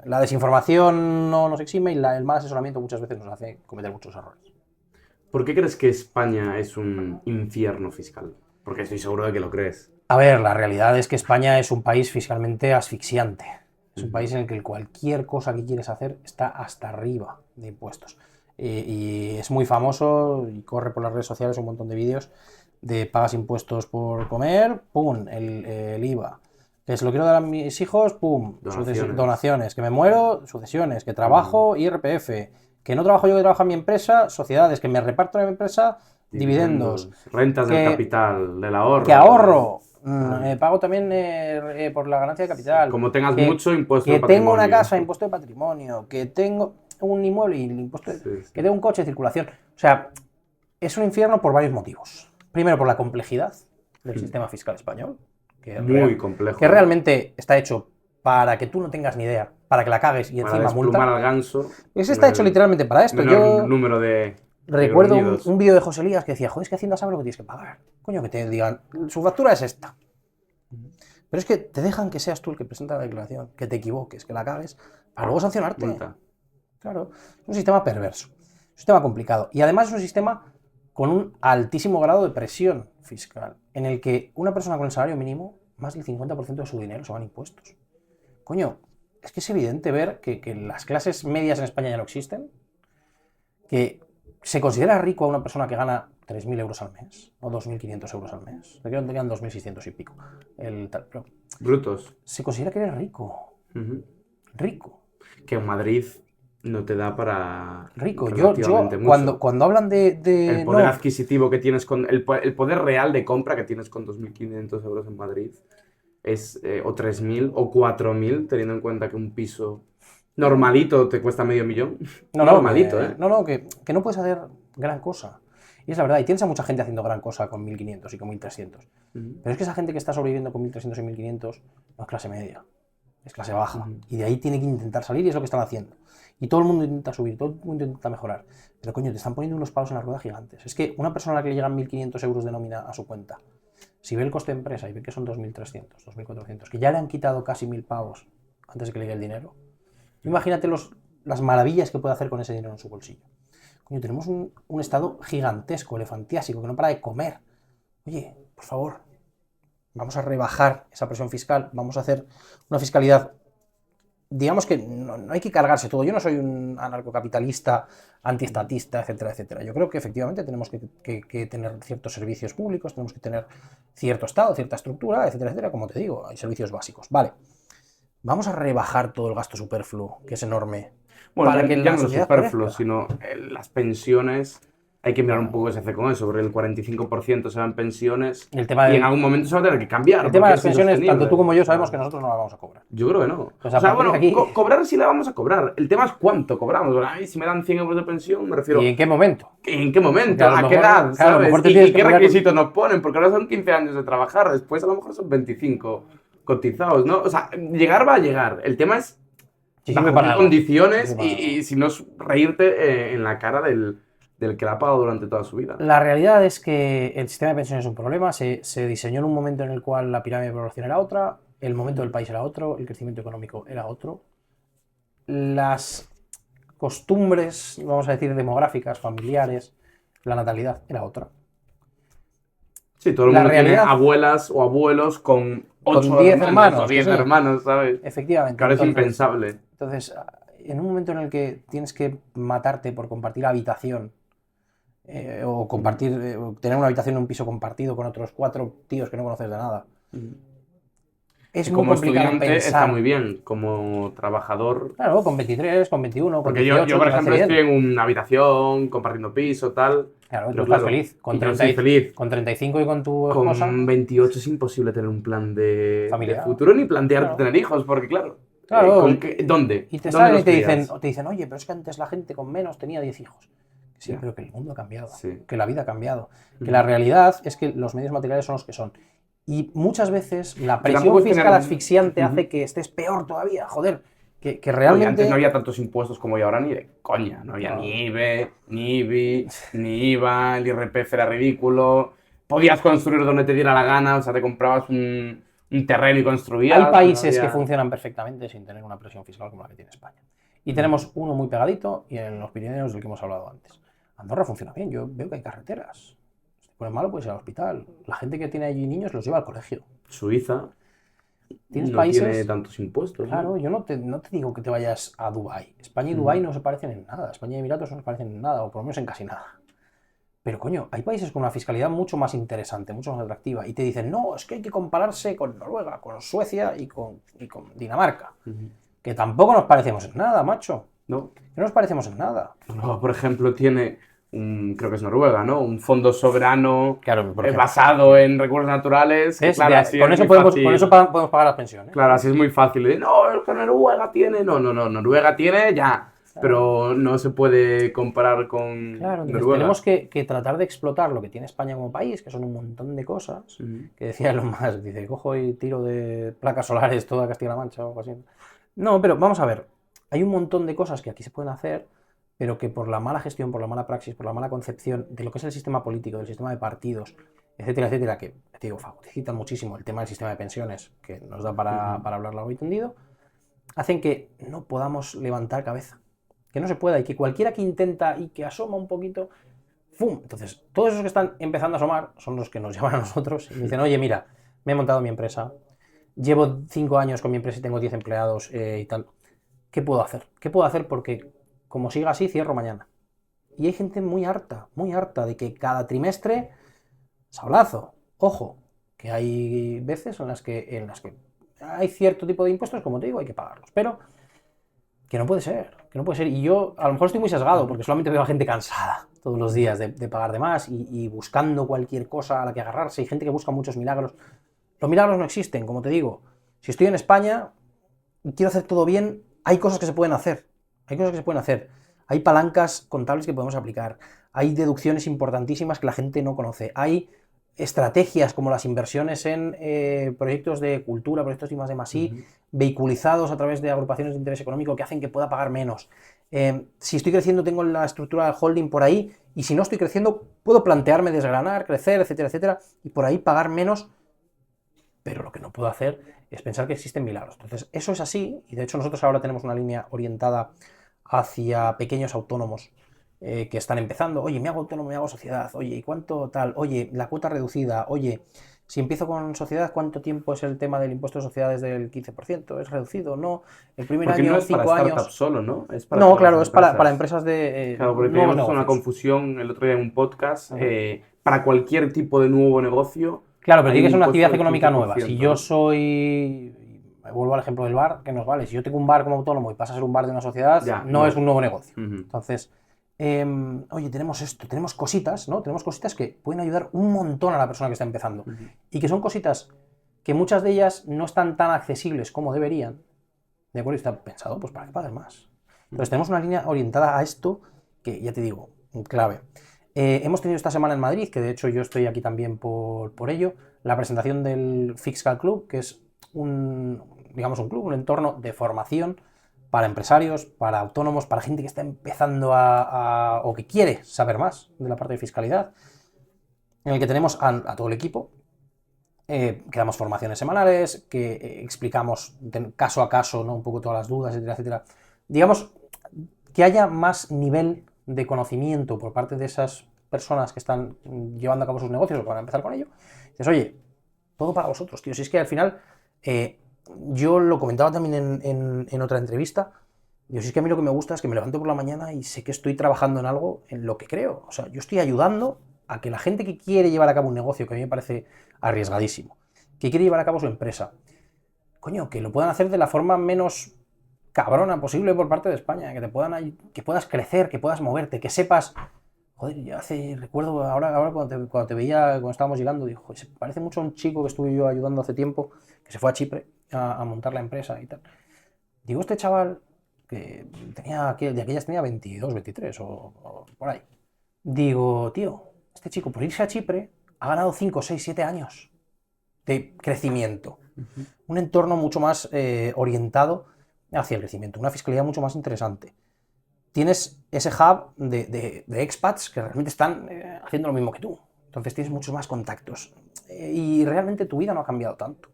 Speaker 1: la desinformación no nos exime y el mal asesoramiento muchas veces nos hace cometer muchos errores.
Speaker 2: ¿Por qué crees que España es un infierno fiscal? Porque estoy seguro de que lo crees.
Speaker 1: A ver, la realidad es que España es un país fiscalmente asfixiante. Es un país en el que cualquier cosa que quieres hacer está hasta arriba de impuestos. Y es muy famoso y corre por las redes sociales un montón de vídeos de pagas impuestos por comer, ¡pum! El IVA. Que se lo quiero dar a mis hijos, pum, donaciones. Que me muero, sucesiones. Que trabajo, IRPF. Que no trabajo yo, que trabaja mi empresa, sociedades. Que me reparto en mi empresa, dividendos.
Speaker 2: Rentas del capital, del ahorro.
Speaker 1: Que ahorro. Pago también por la ganancia de capital.
Speaker 2: Como tengas mucho impuesto
Speaker 1: de
Speaker 2: patrimonio.
Speaker 1: Que tengo una casa, impuesto de patrimonio. Que tengo un inmueble y impuesto que tengo un coche de circulación. O sea, es un infierno por varios motivos. Primero, por la complejidad del sistema fiscal español.
Speaker 2: Muy complejo.
Speaker 1: Que realmente está hecho para que tú no tengas ni idea, para que la cagues y encima multa.
Speaker 2: Para al ganso.
Speaker 1: Ese está hecho literalmente para esto. Yo
Speaker 2: número de
Speaker 1: recuerdo un vídeo de José Elías que decía, joder, es que Hacienda sabe lo que tienes que pagar. Coño, que te digan, su factura es esta. Pero es que te dejan que seas tú el que presenta la declaración, que te equivoques, que la cagues, para luego sancionarte.
Speaker 2: Multa.
Speaker 1: Claro, es un sistema perverso, un sistema complicado. Y además es un sistema con un altísimo grado de presión fiscal, en el que una persona con el salario mínimo, más del 50% de su dinero se van impuestos. Coño, es que es evidente ver que las clases medias en España ya no existen, que se considera rico a una persona que gana 3.000 euros al mes, o 2.500 euros al mes. Le quedan 2.600 y pico. Pero
Speaker 2: brutos.
Speaker 1: Se considera que eres rico. Rico.
Speaker 2: Que en Madrid no te da para...
Speaker 1: Rico. Yo cuando hablan de
Speaker 2: el poder adquisitivo que tienes con... El poder real de compra que tienes con 2.500 euros en Madrid es o 3.000 o 4.000, teniendo en cuenta que un piso normalito te cuesta medio millón. Normalito,
Speaker 1: que no puedes hacer gran cosa. Y es la verdad, y tienes a mucha gente haciendo gran cosa con 1.500 y con 1.300. Pero es que esa gente que está sobreviviendo con 1.300 y 1.500 no es clase media, es clase baja. Y de ahí tiene que intentar salir y es lo que están haciendo. Y todo el mundo intenta subir, todo el mundo intenta mejorar. Pero coño, te están poniendo unos palos en la rueda gigantes. Es que una persona a la que le llegan 1.500 euros de nómina a su cuenta, si ve el coste de empresa y ve que son 2.300, 2.400, que ya le han quitado casi 1.000 pavos antes de que le llegue el dinero, imagínate las maravillas que puede hacer con ese dinero en su bolsillo. Coño, tenemos un Estado gigantesco, elefantiásico, que no para de comer. Oye, por favor, vamos a rebajar esa presión fiscal, vamos a hacer una fiscalidad. Digamos que no hay que cargarse todo. Yo no soy un anarcocapitalista, antiestatista, etcétera, etcétera. Yo creo que efectivamente tenemos que tener ciertos servicios públicos, tenemos que tener cierto Estado, cierta estructura, etcétera, etcétera. Como te digo, hay servicios básicos. Vale, vamos a rebajar todo el gasto superfluo, que es enorme.
Speaker 2: Bueno, para que ya no es superfluo, sino las pensiones. Hay que mirar un poco qué se hace con eso, porque el 45% se va en pensiones y en algún momento se va a tener que cambiar.
Speaker 1: El tema de las pensiones, tanto tú como yo sabemos que nosotros no las vamos a cobrar.
Speaker 2: Yo creo que no. O sea bueno, cobrar sí la vamos a cobrar. El tema es cuánto cobramos. Ay, si me dan 100 euros de pensión, me refiero...
Speaker 1: ¿Y en qué momento?
Speaker 2: ¿En qué momento? ¿A qué edad? ¿Sabes? ¿Y qué requisitos nos ponen? Porque ahora son 15 años de trabajar, después a lo mejor son 25 cotizados, ¿no? O sea, llegar va a llegar. El tema es bajo qué condiciones y si no es reírte en la cara del que la ha pagado durante toda su vida.
Speaker 1: La realidad es que el sistema de pensiones es un problema. Se diseñó en un momento en el cual la pirámide de población era otra, el momento del país era otro, el crecimiento económico era otro. Las costumbres, vamos a decir, demográficas, familiares, la natalidad era otra.
Speaker 2: Sí, todo el mundo tiene abuelas o abuelos con
Speaker 1: 10 hermanos.
Speaker 2: O 10 hermanos, ¿sabes?
Speaker 1: Efectivamente.
Speaker 2: Que ahora es impensable.
Speaker 1: Entonces, en un momento en el que tienes que matarte por compartir habitación, o compartir, tener una habitación en un piso compartido con otros 4 tíos que no conoces de nada. Es muy
Speaker 2: como
Speaker 1: complicado
Speaker 2: estudiante
Speaker 1: pensar.
Speaker 2: Está muy bien, como trabajador.
Speaker 1: Claro, con 23, con 21, con 18.
Speaker 2: Porque yo por ejemplo, estoy en una habitación, compartiendo piso, tal.
Speaker 1: Claro, tú estás feliz. Con 35 y con tu esposa.
Speaker 2: Con 28 es imposible tener un plan de futuro ni plantearte tener hijos, porque claro. ¿Dónde?
Speaker 1: Y te salen y te dicen, oye, pero es que antes la gente con menos tenía 10 hijos. Sí, pero que el mundo ha cambiado, que la vida ha cambiado, que la realidad es que los medios materiales son los que son. Y muchas veces la presión fiscal asfixiante hace que estés peor todavía, joder, que realmente...
Speaker 2: Antes no había tantos impuestos como hay ahora ni de coña, no había ni IBE, ni IBI, ni IVA, el IRPF era ridículo, podías construir donde te diera la gana, o sea, te comprabas un terreno y construías.
Speaker 1: Hay países que funcionan perfectamente sin tener una presión fiscal como la que tiene España. Y tenemos uno muy pegadito y en los Pirineos del que hemos hablado antes. Andorra funciona bien, yo veo que hay carreteras. Si te pones malo, puedes ir al hospital. La gente que tiene allí niños los lleva al colegio.
Speaker 2: Suiza
Speaker 1: no
Speaker 2: tiene tantos impuestos.
Speaker 1: Claro, yo no te digo que te vayas a Dubái. España y Dubái no se parecen en nada. España y Emiratos no se parecen en nada, o por lo menos en casi nada. Pero coño, hay países con una fiscalidad mucho más interesante, mucho más atractiva, y te dicen, no, es que hay que compararse con Noruega, con Suecia y con Dinamarca, que tampoco nos parecemos en nada, macho.
Speaker 2: ¿No?
Speaker 1: No nos parecemos en nada.
Speaker 2: Noruega, por ejemplo, tiene creo que es Noruega, ¿no? Un fondo soberano
Speaker 1: Claro, por ejemplo.
Speaker 2: basado en recursos naturales. Que, claro, así
Speaker 1: con,
Speaker 2: es
Speaker 1: eso
Speaker 2: muy
Speaker 1: podemos, con eso podemos pagar las pensiones.
Speaker 2: Claro, así es muy fácil. De, no, es que Noruega tiene. No, Noruega tiene ya. Claro. Pero no se puede comparar con
Speaker 1: claro,
Speaker 2: Noruega.
Speaker 1: Tenemos que tratar de explotar lo que tiene España como país, que son un montón de cosas. Que decía Elon Musk, dice, cojo y tiro de placas solares toda Castilla-La Mancha o algo así. No, pero vamos a ver. Hay un montón de cosas que aquí se pueden hacer, pero que por la mala gestión, por la mala praxis, por la mala concepción de lo que es el sistema político, del sistema de partidos, etcétera, etcétera, que, te digo, facilitan muchísimo el tema del sistema de pensiones, que nos da para hablar largo y tendido, hacen que no podamos levantar cabeza, que no se pueda, y que cualquiera que intenta y que asoma un poquito, ¡fum! Entonces, todos esos que están empezando a asomar son los que nos llaman a nosotros y dicen, oye, mira, me he montado mi empresa, llevo 5 años con mi empresa y tengo 10 empleados y tal. ¿Qué puedo hacer? ¿Qué puedo hacer? Porque como siga así, cierro mañana. Y hay gente muy harta de que cada trimestre, sablazo. Ojo, que hay veces en las que hay cierto tipo de impuestos, como te digo, hay que pagarlos. Pero que no puede ser. Y yo a lo mejor estoy muy sesgado, porque solamente veo a gente cansada todos los días de pagar de más y buscando cualquier cosa a la que agarrarse. Hay gente que busca muchos milagros. Los milagros no existen, como te digo. Si estoy en España y quiero hacer todo bien, hay cosas que se pueden hacer. Hay palancas contables que podemos aplicar. Hay deducciones importantísimas que la gente no conoce. Hay estrategias como las inversiones en proyectos de cultura, proyectos de I+D+I, vehiculizados a través de agrupaciones de interés económico que hacen que pueda pagar menos. Si estoy creciendo, tengo la estructura de holding por ahí, y si no estoy creciendo, puedo plantearme desgranar, crecer, etcétera, etcétera, y por ahí pagar menos. Pero lo que no puedo hacer es pensar que existen milagros. Entonces, eso es así, y de hecho nosotros ahora tenemos una línea orientada hacia pequeños autónomos que están empezando. Oye, me hago autónomo, me hago sociedad. Oye, ¿y cuánto tal? Oye, la cuota reducida. Oye, si empiezo con sociedad, ¿cuánto tiempo es el tema del impuesto de sociedades del 15%? ¿Es reducido? No. El primer
Speaker 2: porque
Speaker 1: año,
Speaker 2: no es
Speaker 1: 5
Speaker 2: para
Speaker 1: años.
Speaker 2: Startup solo, ¿no?
Speaker 1: Es para no, claro, es para empresas de.
Speaker 2: Claro, porque teníamos una confusión el otro día en un podcast. Para cualquier tipo de nuevo negocio.
Speaker 1: Claro, pero tiene que ser una actividad económica nueva. Si yo soy. Vuelvo al ejemplo del bar, que nos vale. Si yo tengo un bar como autónomo y pasa a ser un bar de una sociedad, ya, no es un nuevo negocio. Entonces, oye, tenemos esto, tenemos cositas, ¿no? Tenemos cositas que pueden ayudar un montón a la persona que está empezando. Y que son cositas que muchas de ellas no están tan accesibles como deberían. ¿De acuerdo? Y está pensado, pues, para que pagues más. Entonces, tenemos una línea orientada a esto que, ya te digo, clave. Hemos tenido esta semana en Madrid, que de hecho yo estoy aquí también por ello, la presentación del Fiscal Club, que es un club, un entorno de formación para empresarios, para autónomos, para gente que está empezando o que quiere saber más de la parte de fiscalidad, en el que tenemos a todo el equipo, que damos formaciones semanales, que explicamos caso a caso, ¿no? Un poco todas las dudas, etcétera, etcétera. Digamos, que haya más nivel de conocimiento por parte de esas personas que están llevando a cabo sus negocios o que van a empezar con ello. Dices, oye, todo para vosotros, tío. Si es que al final, yo lo comentaba también en otra entrevista, digo, si es que a mí lo que me gusta es que me levanto por la mañana y sé que estoy trabajando en algo en lo que creo. O sea, yo estoy ayudando a que la gente que quiere llevar a cabo un negocio, que a mí me parece arriesgadísimo, que quiere llevar a cabo su empresa, coño, que lo puedan hacer de la forma menos cabrona posible por parte de España, que puedas crecer, que puedas moverte, que sepas. Joder, yo recuerdo ahora cuando te veía, cuando estábamos llegando, dijo, se parece mucho a un chico que estuve yo ayudando hace tiempo, que se fue a Chipre a montar la empresa y tal. Digo, este chaval, que de aquellas tenía 22, 23 o por ahí. Digo, tío, este chico por irse a Chipre ha ganado 5, 6, 7 años de crecimiento. Un entorno mucho más orientado hacia el crecimiento, una fiscalidad mucho más interesante. Tienes ese hub de expats que realmente están haciendo lo mismo que tú. Entonces tienes muchos más contactos. Y realmente tu vida no ha cambiado tanto.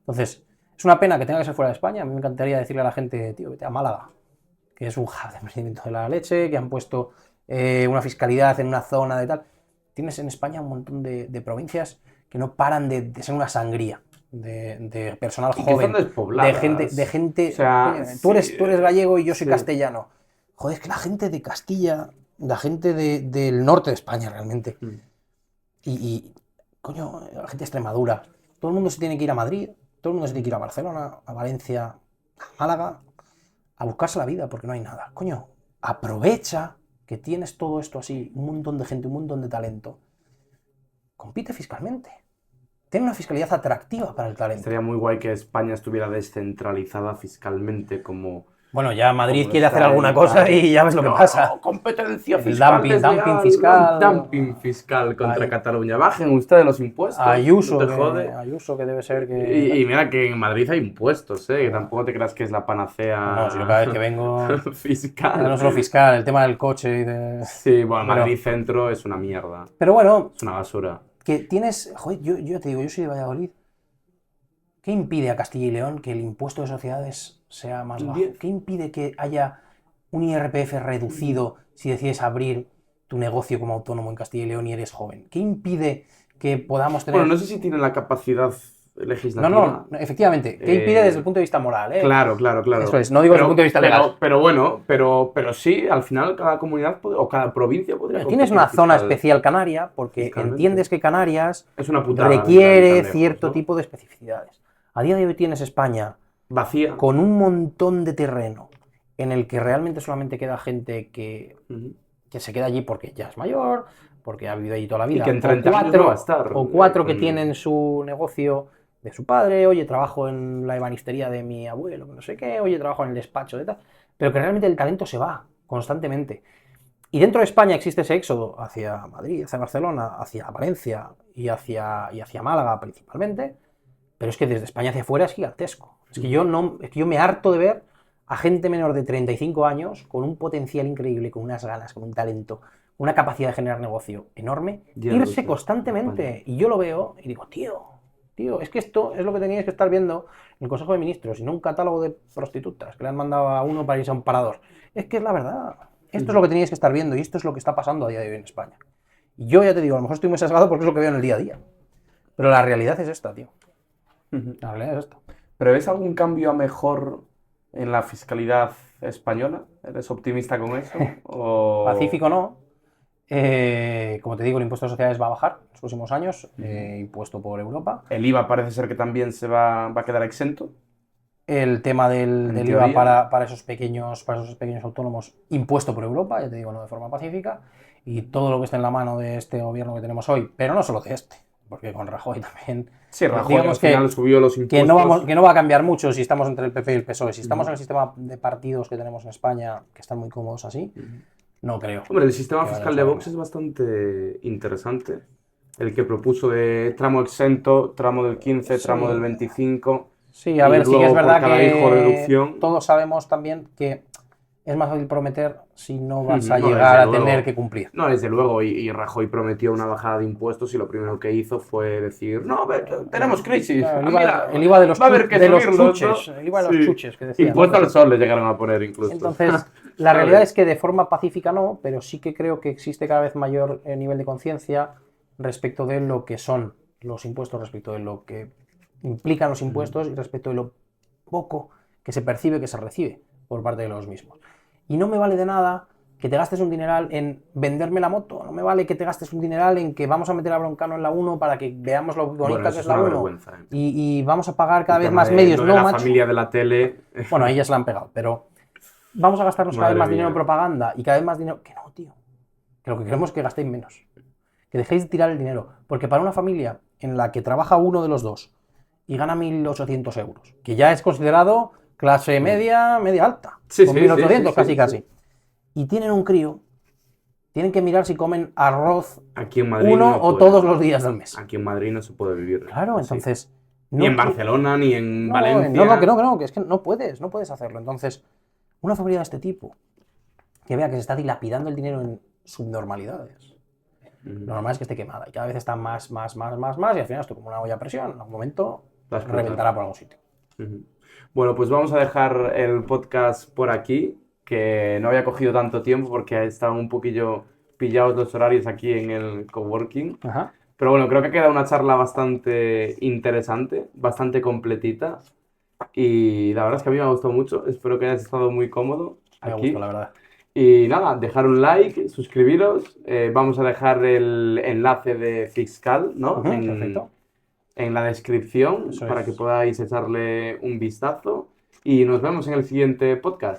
Speaker 1: Entonces, es una pena que tenga que ser fuera de España. A mí me encantaría decirle a la gente, tío, vete a Málaga, que es un hub de emprendimiento de la leche, que han puesto una fiscalidad en una zona de tal. Tienes en España un montón de provincias que no paran de ser una sangría. De personal joven, de gente, o sea, tú eres gallego y yo soy castellano. Joder, es que la gente de Castilla la gente del norte de España realmente.
Speaker 2: Mm.
Speaker 1: Coño, la gente de Extremadura. Todo el mundo se tiene que ir a Madrid, todo el mundo se tiene que ir a Barcelona, a Valencia, a Málaga, a buscarse la vida porque no hay nada. Coño, aprovecha que tienes todo esto así, un montón de gente, un montón de talento. Compite fiscalmente. Tiene una fiscalidad atractiva para el talento.
Speaker 2: Sería muy guay que España estuviera descentralizada fiscalmente como...
Speaker 1: Bueno, ya Madrid
Speaker 2: como
Speaker 1: quiere
Speaker 2: está
Speaker 1: hacer alguna
Speaker 2: en
Speaker 1: cosa
Speaker 2: Italia.
Speaker 1: y ya ves lo que pasa.
Speaker 2: Competencia
Speaker 1: El
Speaker 2: fiscal
Speaker 1: dumping
Speaker 2: desleal,
Speaker 1: fiscal.
Speaker 2: dumping fiscal contra
Speaker 1: Ay.
Speaker 2: Cataluña. Bajen ustedes los impuestos.
Speaker 1: Ayuso,
Speaker 2: no te jode.
Speaker 1: Ayuso, que debe ser que...
Speaker 2: Y mira que en Madrid hay impuestos, que tampoco te creas que es la panacea
Speaker 1: No, si cada vez que vengo...
Speaker 2: fiscal.
Speaker 1: No solo fiscal, el tema del coche y de...
Speaker 2: Sí, bueno,
Speaker 1: Pero-
Speaker 2: Madrid Centro es una mierda.
Speaker 1: Pero bueno,
Speaker 2: Es una basura.
Speaker 1: que tienes... Joder, yo te digo, yo soy de Valladolid. ¿Qué impide a Castilla y León que el impuesto de sociedades sea más bajo?
Speaker 2: 10.
Speaker 1: ¿Qué impide que haya un IRPF reducido si decides abrir tu negocio como autónomo en Castilla y León y eres joven? ¿Qué impide que podamos tener...
Speaker 2: Bueno, no sé si tienen la capacidad legislativa.
Speaker 1: No, efectivamente. ¿Qué impide desde el punto de vista moral?
Speaker 2: Claro.
Speaker 1: Eso es, no digo desde el punto de vista legal.
Speaker 2: Pero bueno, pero sí, al final cada comunidad o cada provincia podría
Speaker 1: Tienes
Speaker 2: competir
Speaker 1: una zona
Speaker 2: fiscal.
Speaker 1: especial canaria porque
Speaker 2: fiscalmente.
Speaker 1: entiendes que Canarias
Speaker 2: Es una putada.
Speaker 1: requiere
Speaker 2: tan lejos,
Speaker 1: cierto
Speaker 2: ¿no?
Speaker 1: tipo de especificidades. A día de hoy tienes España
Speaker 2: Vacía.
Speaker 1: con un montón de terreno en el que realmente solamente queda gente que
Speaker 2: Ujú.
Speaker 1: se queda allí porque ya es mayor, porque ha vivido allí toda la vida.
Speaker 2: que en 30 años no va a estar,
Speaker 1: o cuatro que
Speaker 2: con-
Speaker 1: tienen su negocio de su padre, oye, trabajo en la ebanistería de mi abuelo, que no sé qué, oye, trabajo en el despacho de tal, pero que realmente el talento se va constantemente. Y dentro de España existe ese éxodo hacia Madrid, hacia Barcelona, hacia Valencia y hacia Málaga principalmente, pero es que desde España hacia afuera es gigantesco. Es que yo me harto de ver a gente menor de 35 años con un potencial increíble, con unas ganas, con un talento, una capacidad de generar negocio enorme,
Speaker 2: Ya
Speaker 1: irse
Speaker 2: lo sé,
Speaker 1: constantemente.
Speaker 2: España.
Speaker 1: Y yo lo veo y digo, tío, es que esto es lo que teníais que estar viendo en el Consejo de Ministros y no un catálogo de prostitutas que le han mandado a uno para irse a un parador. Es que es la verdad. Esto es lo que teníais que estar viendo y esto es lo que está pasando a día de hoy en España. Y yo ya te digo, a lo mejor estoy muy sesgado porque es lo que veo en el día a día. Pero la realidad es esta, tío. La realidad es esta.
Speaker 2: ¿Pero ves algún cambio a mejor en la fiscalidad española? ¿Eres optimista con eso? O...
Speaker 1: Pacífico no. Como te digo, el impuesto de sociedades va a bajar en los próximos años, impuesto por Europa.
Speaker 2: El IVA parece ser que también se va a quedar exento.
Speaker 1: El tema
Speaker 2: En
Speaker 1: del IVA
Speaker 2: teoría.
Speaker 1: para esos pequeños autónomos, impuesto por Europa, ya te digo, no de forma pacífica. Y todo lo que esté en la mano de este gobierno que tenemos hoy, pero no solo de este, porque con Rajoy también.
Speaker 2: Sí, Rajoy
Speaker 1: digamos
Speaker 2: al final subió los impuestos.
Speaker 1: que no va a cambiar mucho si estamos entre el PP y el PSOE. Si estamos en el sistema de partidos que tenemos en España, que están muy cómodos así, no creo.
Speaker 2: Hombre, el sistema
Speaker 1: que
Speaker 2: fiscal
Speaker 1: vayamos
Speaker 2: de
Speaker 1: a ver
Speaker 2: Vox es bastante interesante. El que propuso de tramo exento, tramo del 15,
Speaker 1: Sí.
Speaker 2: tramo del 25.
Speaker 1: Sí, a
Speaker 2: Y
Speaker 1: ver, sí que
Speaker 2: luego
Speaker 1: es
Speaker 2: por
Speaker 1: verdad
Speaker 2: cada hijo
Speaker 1: que
Speaker 2: deducción.
Speaker 1: todos sabemos también que es más fácil prometer si no vas a
Speaker 2: No,
Speaker 1: llegar
Speaker 2: desde
Speaker 1: a
Speaker 2: luego.
Speaker 1: tener que cumplir.
Speaker 2: No, desde luego, y Rajoy prometió una bajada de impuestos y lo primero que hizo fue decir, no, tenemos crisis.
Speaker 1: Claro,
Speaker 2: Mira,
Speaker 1: el IVA de los,
Speaker 2: va a haber que
Speaker 1: de los
Speaker 2: subirlos, ¿no?
Speaker 1: chuches, el IVA de los
Speaker 2: Sí.
Speaker 1: chuches que decían.
Speaker 2: Impuesto
Speaker 1: ¿no?
Speaker 2: al sol le llegaron a poner incluso.
Speaker 1: Entonces, la realidad es que de forma pacífica no, pero sí que creo que existe cada vez mayor nivel de conciencia respecto de lo que son los impuestos, respecto de lo que implican los impuestos y respecto de lo poco que se percibe que se recibe por parte de los mismos. Y no me vale de nada que te gastes un dineral en venderme la moto, no me vale que te gastes un dineral en que vamos a meter a Broncano en la 1 para que veamos lo bonita
Speaker 2: Bueno,
Speaker 1: que
Speaker 2: eso
Speaker 1: es
Speaker 2: es
Speaker 1: la
Speaker 2: una
Speaker 1: 1
Speaker 2: vergüenza,
Speaker 1: y vamos a pagar cada
Speaker 2: El
Speaker 1: vez
Speaker 2: tema
Speaker 1: más
Speaker 2: de-
Speaker 1: medios,
Speaker 2: lo
Speaker 1: no
Speaker 2: de la
Speaker 1: macho.
Speaker 2: familia de la tele.
Speaker 1: Bueno, ahí ya se la han pegado, pero vamos a gastarnos cada vez
Speaker 2: Madre
Speaker 1: más dinero
Speaker 2: mía.
Speaker 1: en propaganda y cada vez más dinero. Que no, tío. Que lo que queremos es que gastéis menos. Que dejéis de tirar el dinero. Porque para una familia en la que trabaja uno de los dos y gana 1.800 euros, que ya es considerado clase media alta,
Speaker 2: Sí,
Speaker 1: con
Speaker 2: sí,
Speaker 1: 1.800
Speaker 2: sí,
Speaker 1: casi
Speaker 2: sí.
Speaker 1: casi, y tienen un crío, tienen que mirar si comen arroz
Speaker 2: Aquí en Madrid
Speaker 1: uno
Speaker 2: no
Speaker 1: o
Speaker 2: puede.
Speaker 1: todos los días del mes.
Speaker 2: Aquí en Madrid no se puede vivir.
Speaker 1: Claro,
Speaker 2: así.
Speaker 1: entonces...
Speaker 2: Ni en
Speaker 1: no-
Speaker 2: Barcelona, ni en
Speaker 1: no,
Speaker 2: Valencia.
Speaker 1: no, que es que no puedes hacerlo. Entonces, una familia de este tipo, que vea que se está dilapidando el dinero en subnormalidades, lo normal es que esté quemada y cada vez está más, y al final esto como una olla a presión, en algún momento
Speaker 2: Va a explotar.
Speaker 1: reventará por algún sitio.
Speaker 2: Ujú. Bueno, pues vamos a dejar el podcast por aquí, que no había cogido tanto tiempo porque estaban un poquillo pillados los horarios aquí en el coworking.
Speaker 1: Ajá.
Speaker 2: Pero bueno, creo que ha quedado una charla bastante interesante, bastante completita. Y la verdad es que a mí me ha gustado mucho. Espero que hayas estado muy cómodo
Speaker 1: Me
Speaker 2: aquí.
Speaker 1: gusta, la verdad.
Speaker 2: Y nada, dejar un like, suscribiros. Vamos a dejar el enlace de Fixcal, ¿no?
Speaker 1: Perfecto.
Speaker 2: En la descripción
Speaker 1: Eso
Speaker 2: para
Speaker 1: es.
Speaker 2: que podáis echarle un vistazo. Y nos vemos en el siguiente podcast.